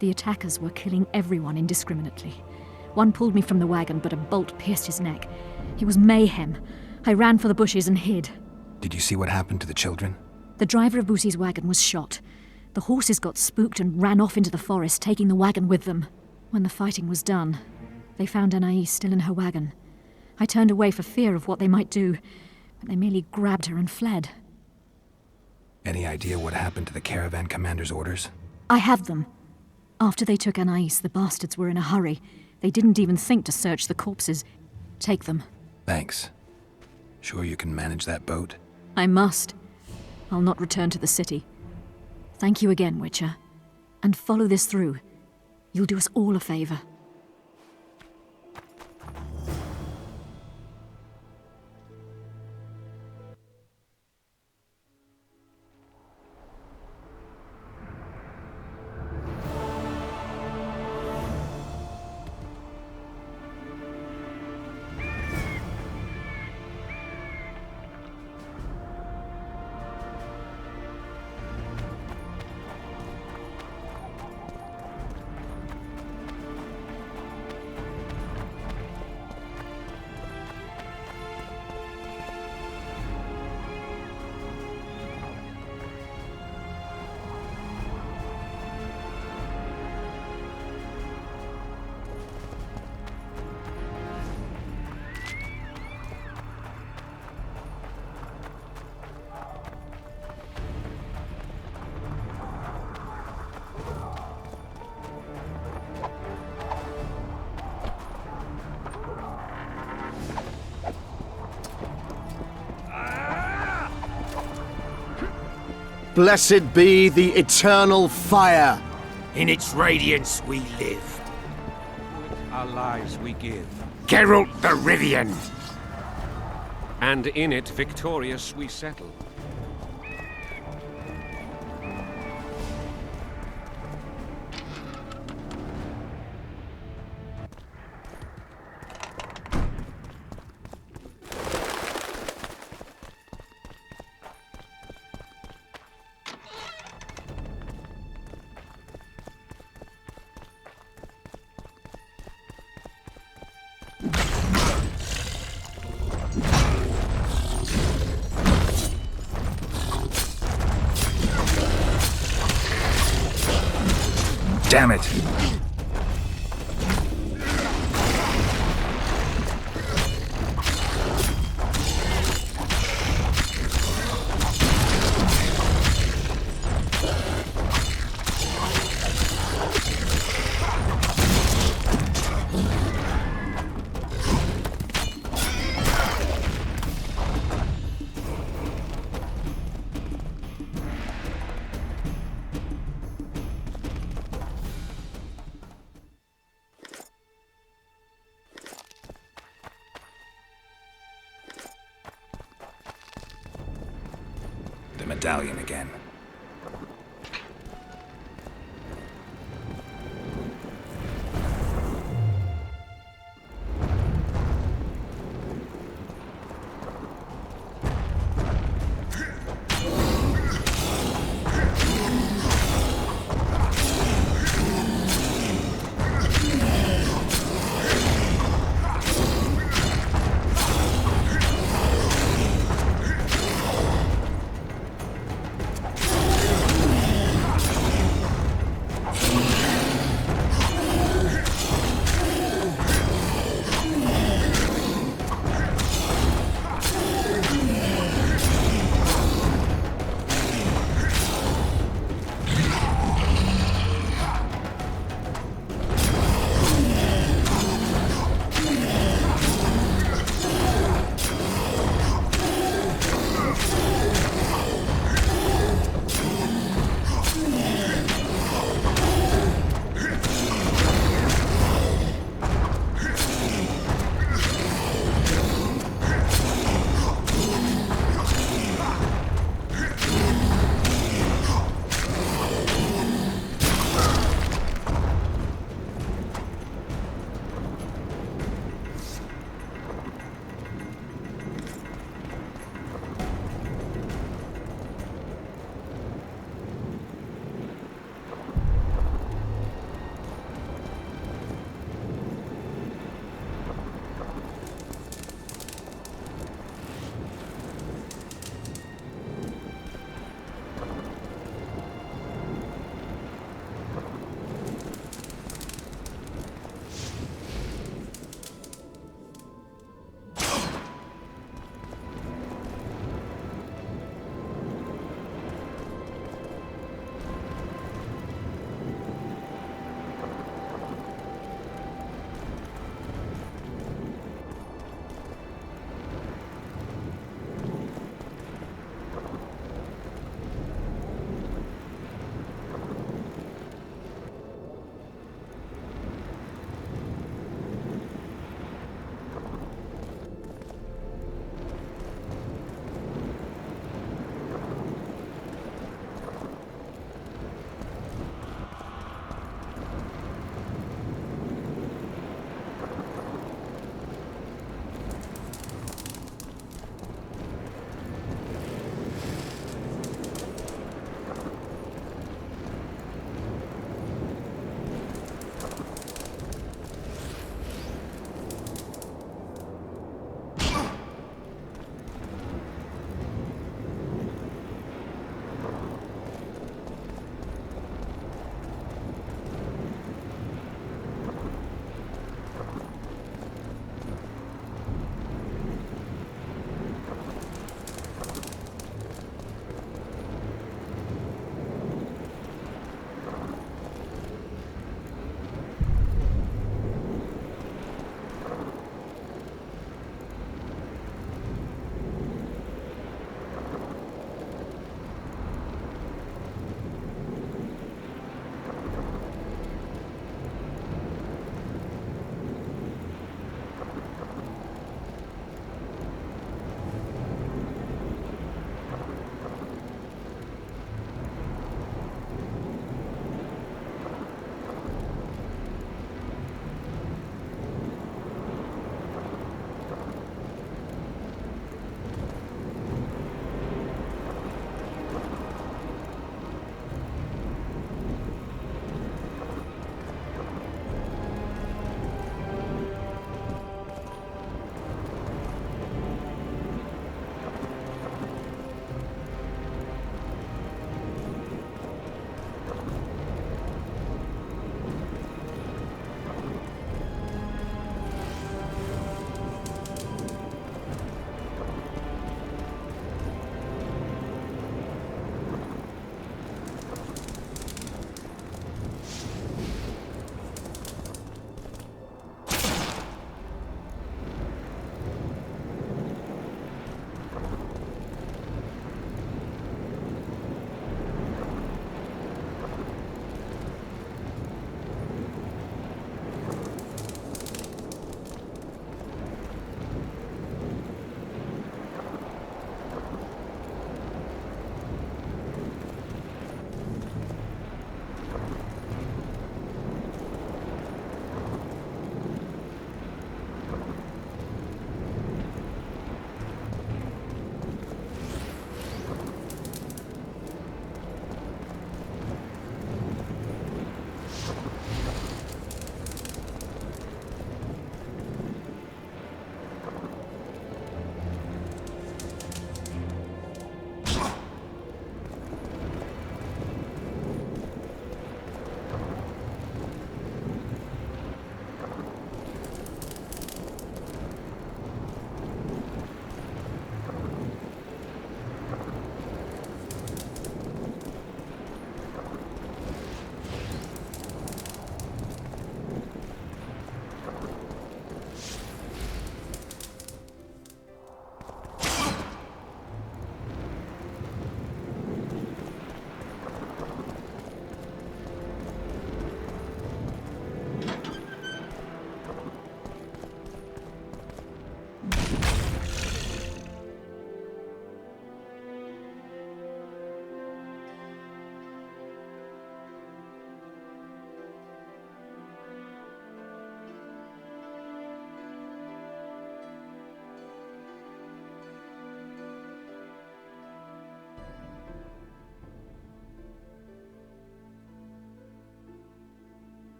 The attackers were killing everyone indiscriminately. One pulled me from the wagon, but a bolt pierced his neck. It was mayhem. I ran for the bushes and hid. Did you see what happened to the children? The driver of Busi's wagon was shot. The horses got spooked and ran off into the forest, taking the wagon with them. When the fighting was done, they found Anais still in her wagon. I turned away for fear of what they might do, but they merely grabbed her and fled. Any idea what happened to the caravan commander's orders? I have them. After they took Anais, the bastards were in a hurry. They didn't even think to search the corpses. Take them. Thanks. Sure you can manage that boat? I must. I'll not return to the city. Thank you again, Witcher. And follow this through. You'll do us all a favor. Blessed be the eternal fire. In its radiance we live. Our lives we give. Geralt the Rivian. And in it victorious we settle. Damn it! The medallion again.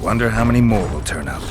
Wonder how many more will turn up.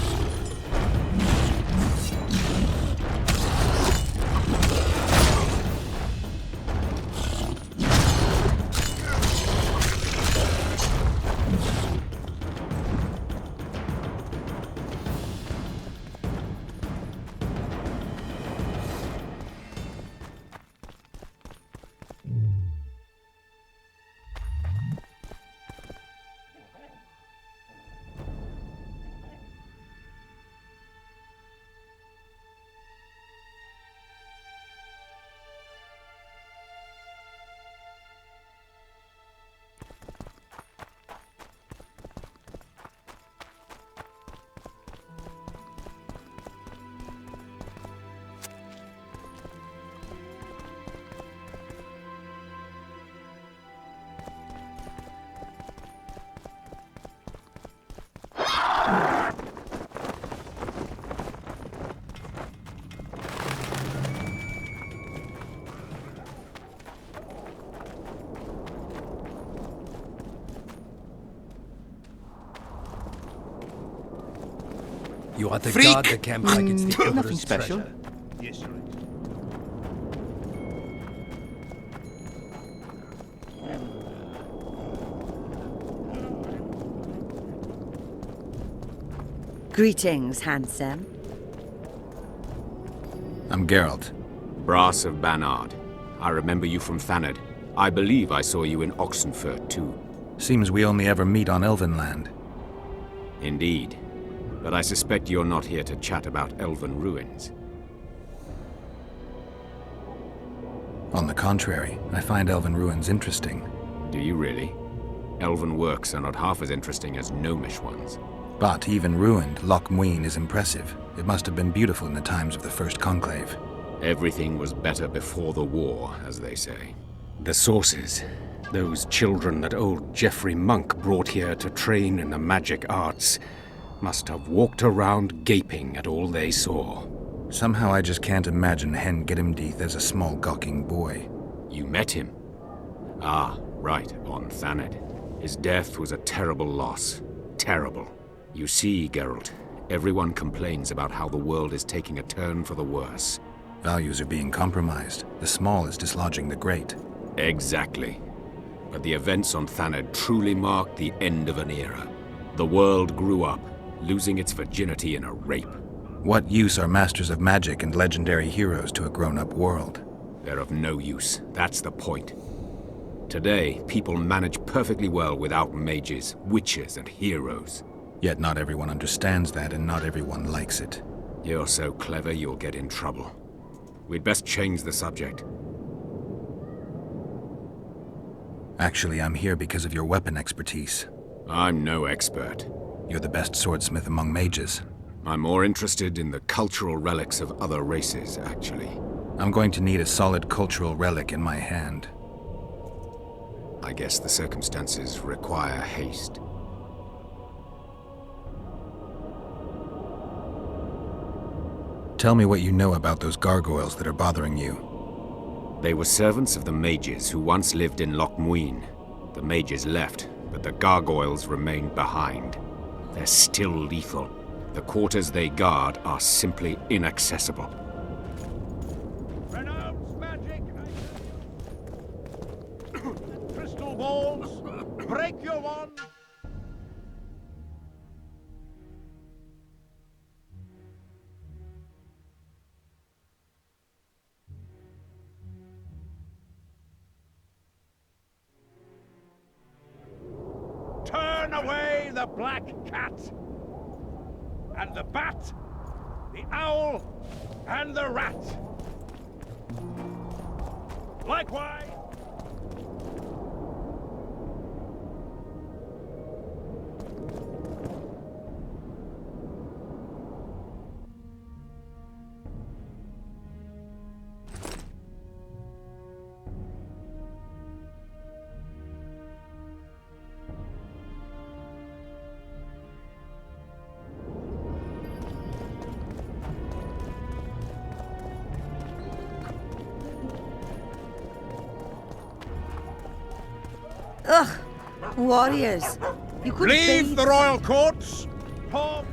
You are the Freak! god that can back against the Nothing Emperor's special. treasure. Yes, Your Excellency. Greetings, handsome. I'm Geralt. Brass of Banard. I remember you from Thanedd. I believe I saw you in Oxenfurt, too. Seems we only ever meet on Elvenland. Indeed. But I suspect you're not here to chat about elven ruins. On the contrary, I find elven ruins interesting. Do you really? Elven works are not half as interesting as gnomish ones. But even ruined, Loch Muin is impressive. It must have been beautiful in the times of the First Conclave. Everything was better before the war, as they say. The sources. Those children that old Geoffrey Monk brought here to train in the magic arts must have walked around gaping at all they saw. Somehow I just can't imagine Hen Giddimdeath as a small gawking boy. You met him? Ah, right, on Thanedd. His death was a terrible loss. Terrible. You see, Geralt, everyone complains about how the world is taking a turn for the worse. Values are being compromised. The small is dislodging the great. Exactly. But the events on Thanedd truly marked the end of an era. The world grew up, losing its virginity in a rape. What use are masters of magic and legendary heroes to a grown-up world? They're of no use. That's the point. Today, people manage perfectly well without mages, witches, and heroes. Yet not everyone understands that, and not everyone likes it. You're so clever you'll get in trouble. We'd best change the subject. Actually, I'm here because of your weapon expertise. I'm no expert. You're the best swordsmith among mages. I'm more interested in the cultural relics of other races, actually. I'm going to need a solid cultural relic in my hand. I guess the circumstances require haste. Tell me what you know about those gargoyles that are bothering you. They were servants of the mages who once lived in Loch Muin. The mages left, but the gargoyles remained behind. They're still lethal. The quarters they guard are simply inaccessible. Renounce magic! Crystal balls! Break your wand! Turn away the black cat! And the bat, the owl, and the rat. Likewise. Ugh! Warriors! You could Leave the royal courts Poor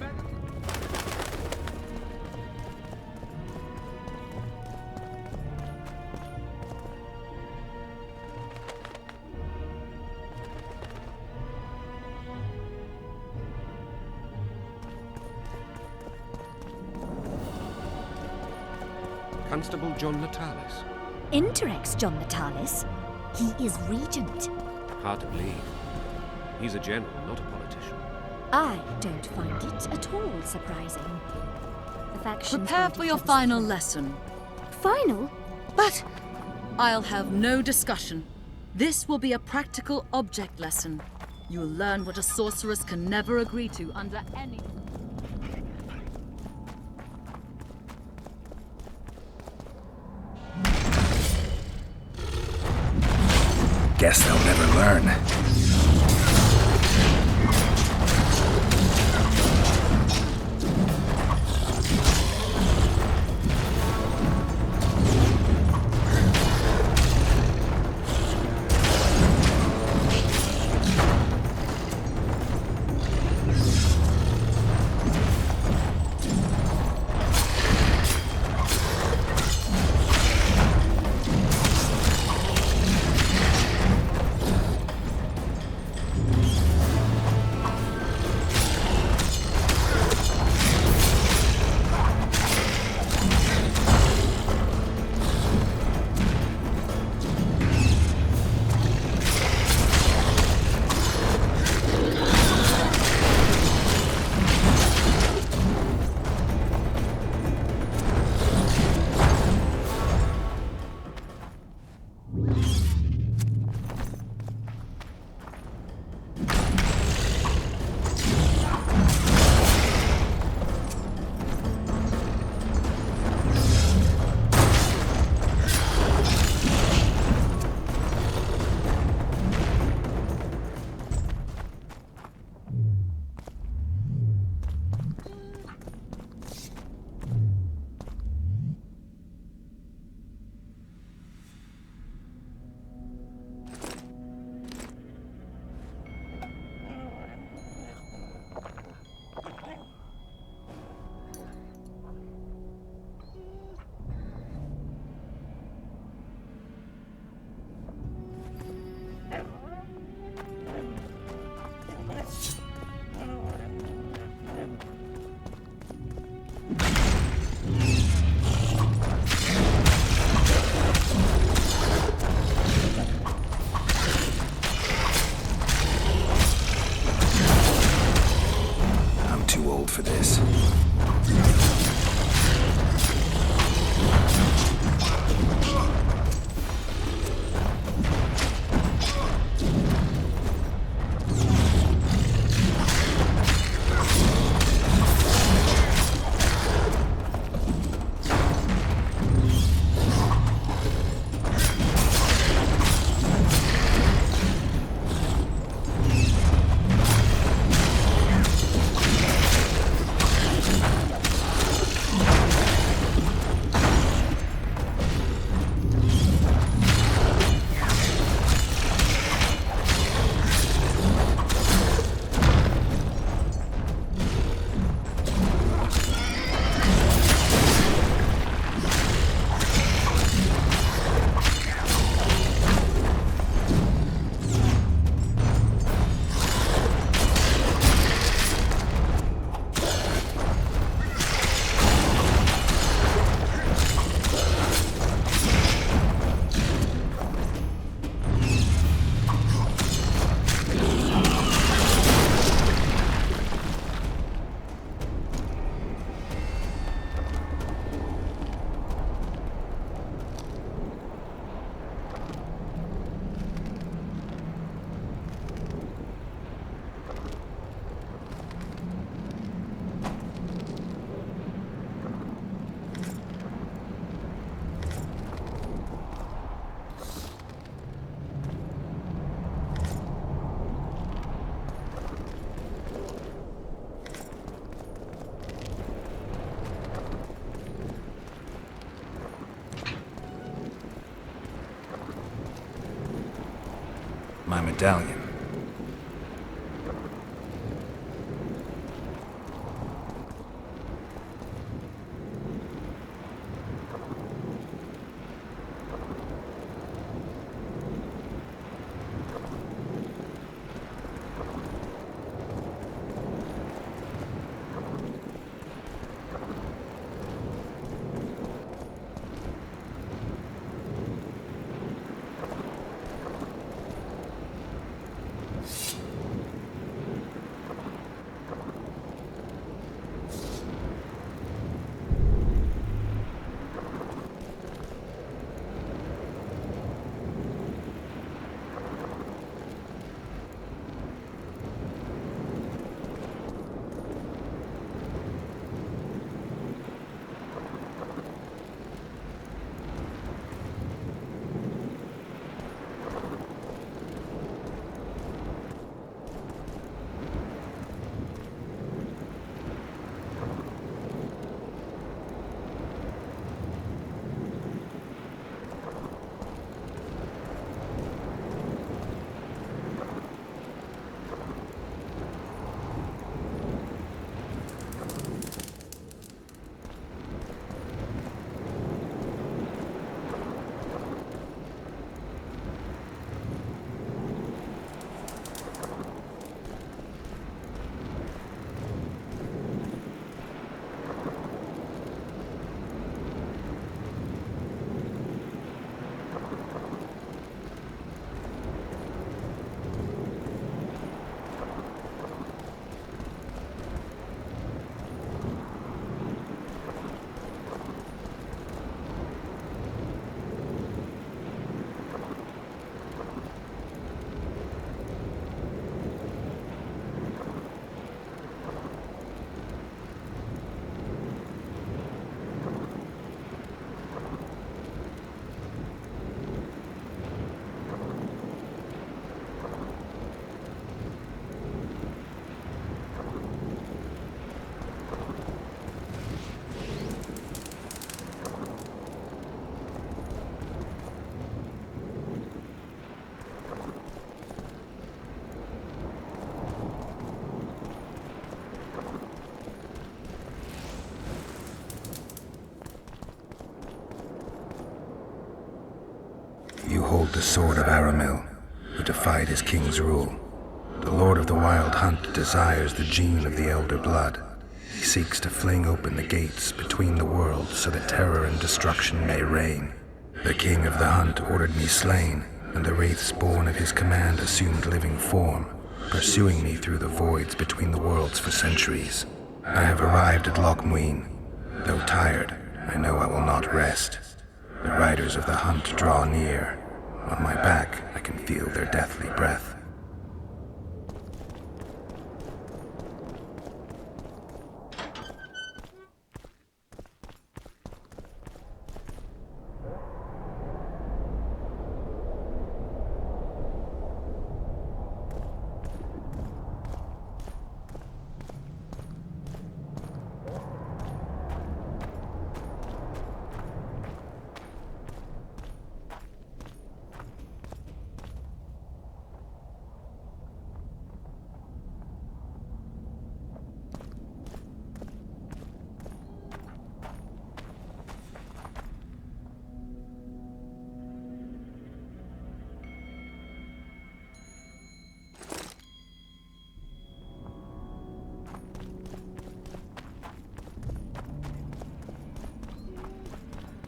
Constable John Natalis. Interex John Natalis. He is regent. Hard to believe. He's a general, not a politician. I don't find it at all surprising. The factions Prepare for your final lesson. Final? But I'll have no discussion. This will be a practical object lesson. You'll learn what a sorceress can never agree to under any... Guess they'll never learn. For this. My medallion. hold the sword of Aramil, who defied his king's rule. The Lord of the Wild Hunt desires the gene of the Elder Blood. He seeks to fling open the gates between the worlds so that terror and destruction may reign. The King of the Hunt ordered me slain, and the wraiths born of his command assumed living form, pursuing me through the voids between the worlds for centuries. I have arrived at Loch Muin. Though tired, I know I will not rest. The riders of the hunt draw near. On my back, I can feel their deathly breath.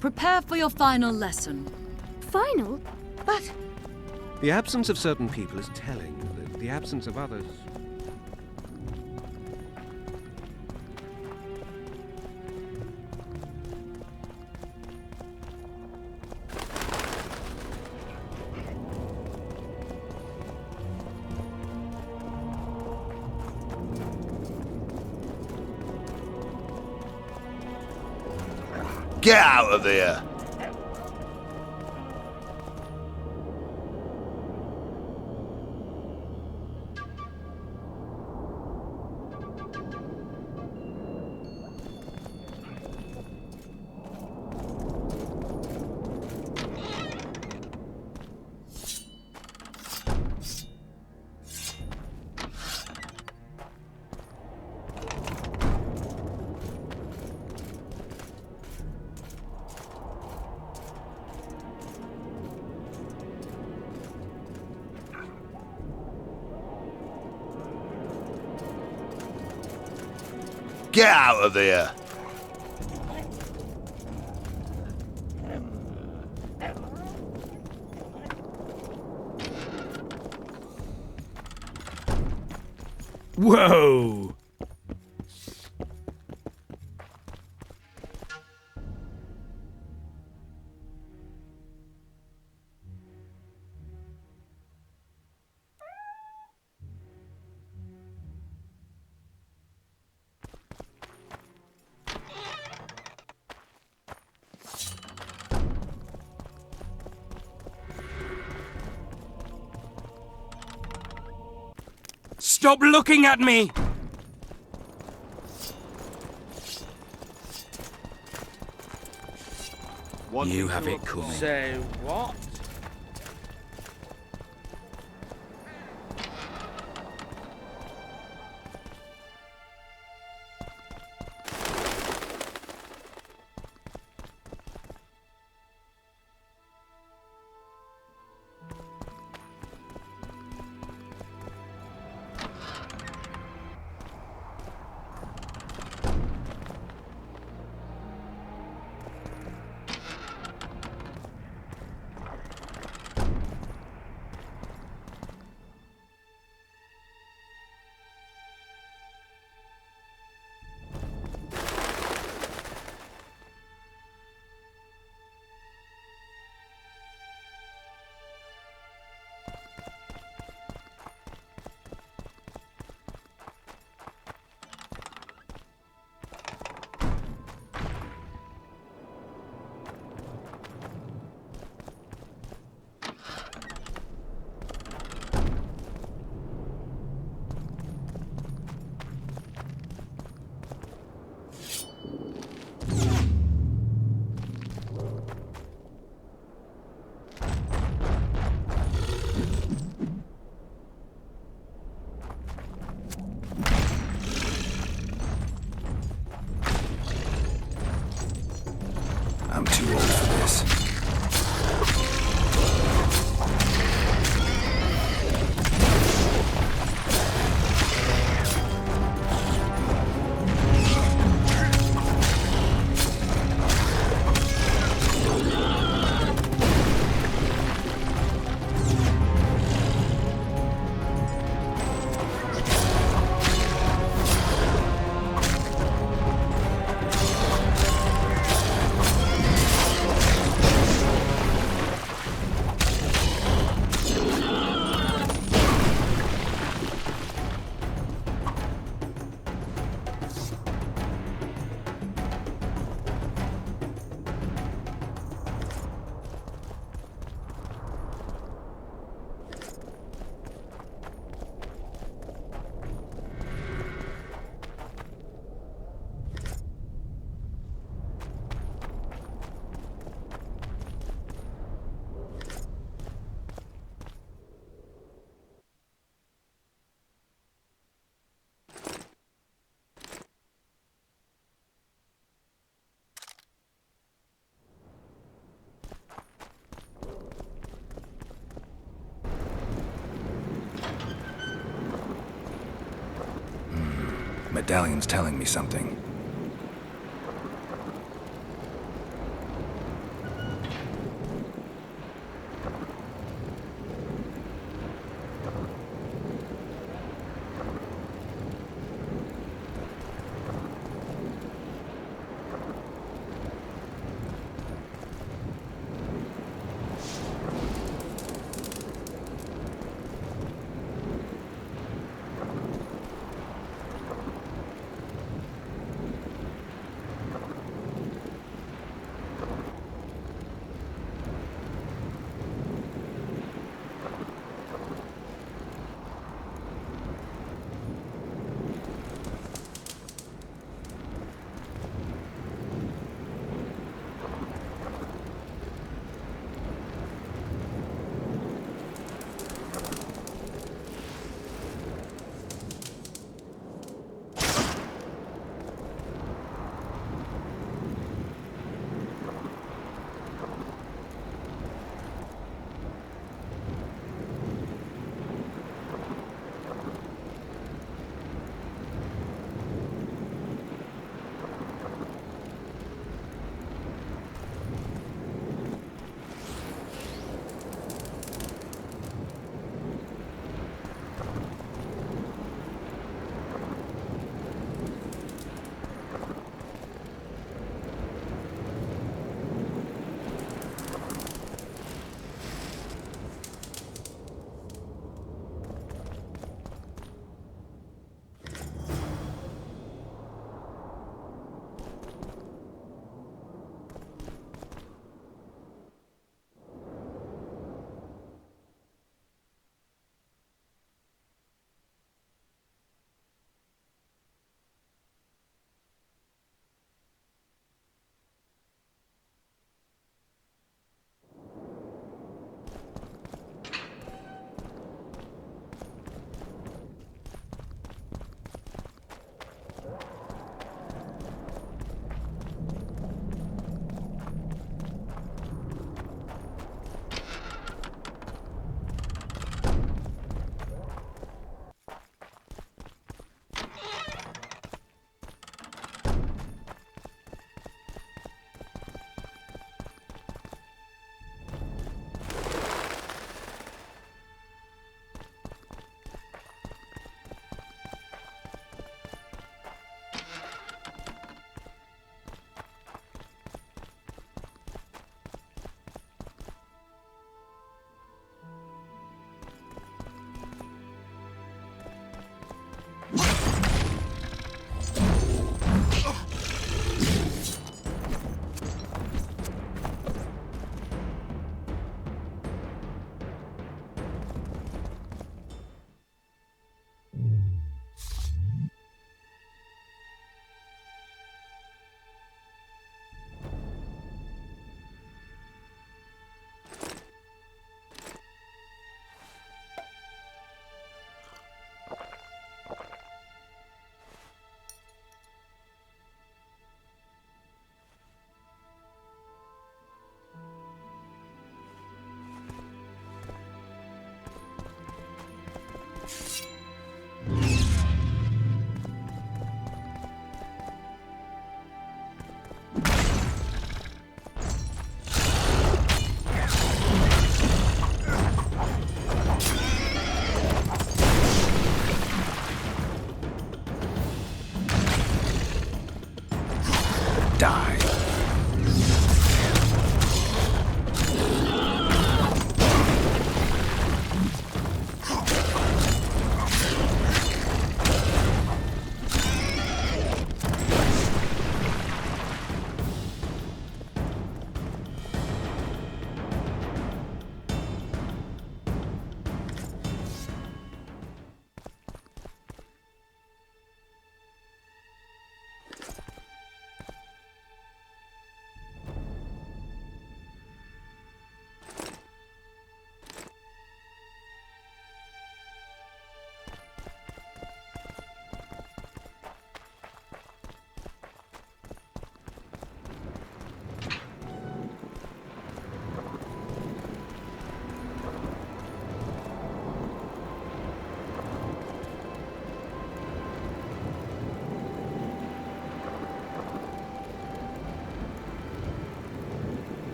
Prepare for your final lesson. Final? But... The absence of certain people is telling. The absence of others... Get out of there! Get out of there! Whoa! Stop looking at me! You have it coming. Say what? medallion's telling me something.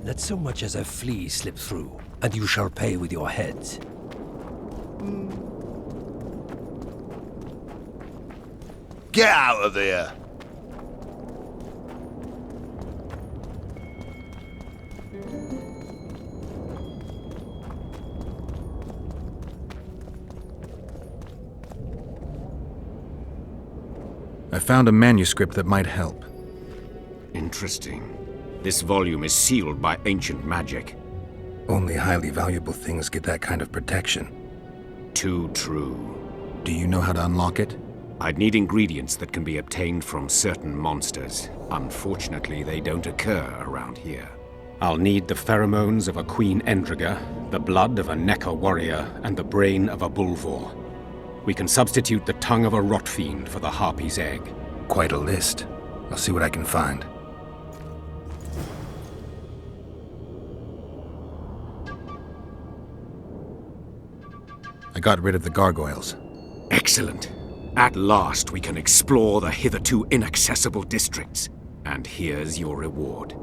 Let so much as a flea slip through, and you shall pay with your heads. Get out of there! I found a manuscript that might help. Interesting. This volume is sealed by ancient magic. Only highly valuable things get that kind of protection. Too true. Do you know how to unlock it? I'd need ingredients that can be obtained from certain monsters. Unfortunately, they don't occur around here. I'll need the pheromones of a Queen Endriga, the blood of a Necker warrior, and the brain of a Bulvor. We can substitute the tongue of a rot fiend for the harpy's egg. Quite a list. I'll see what I can find. I got rid of the gargoyles. Excellent. At last we can explore the hitherto inaccessible districts. And here's your reward.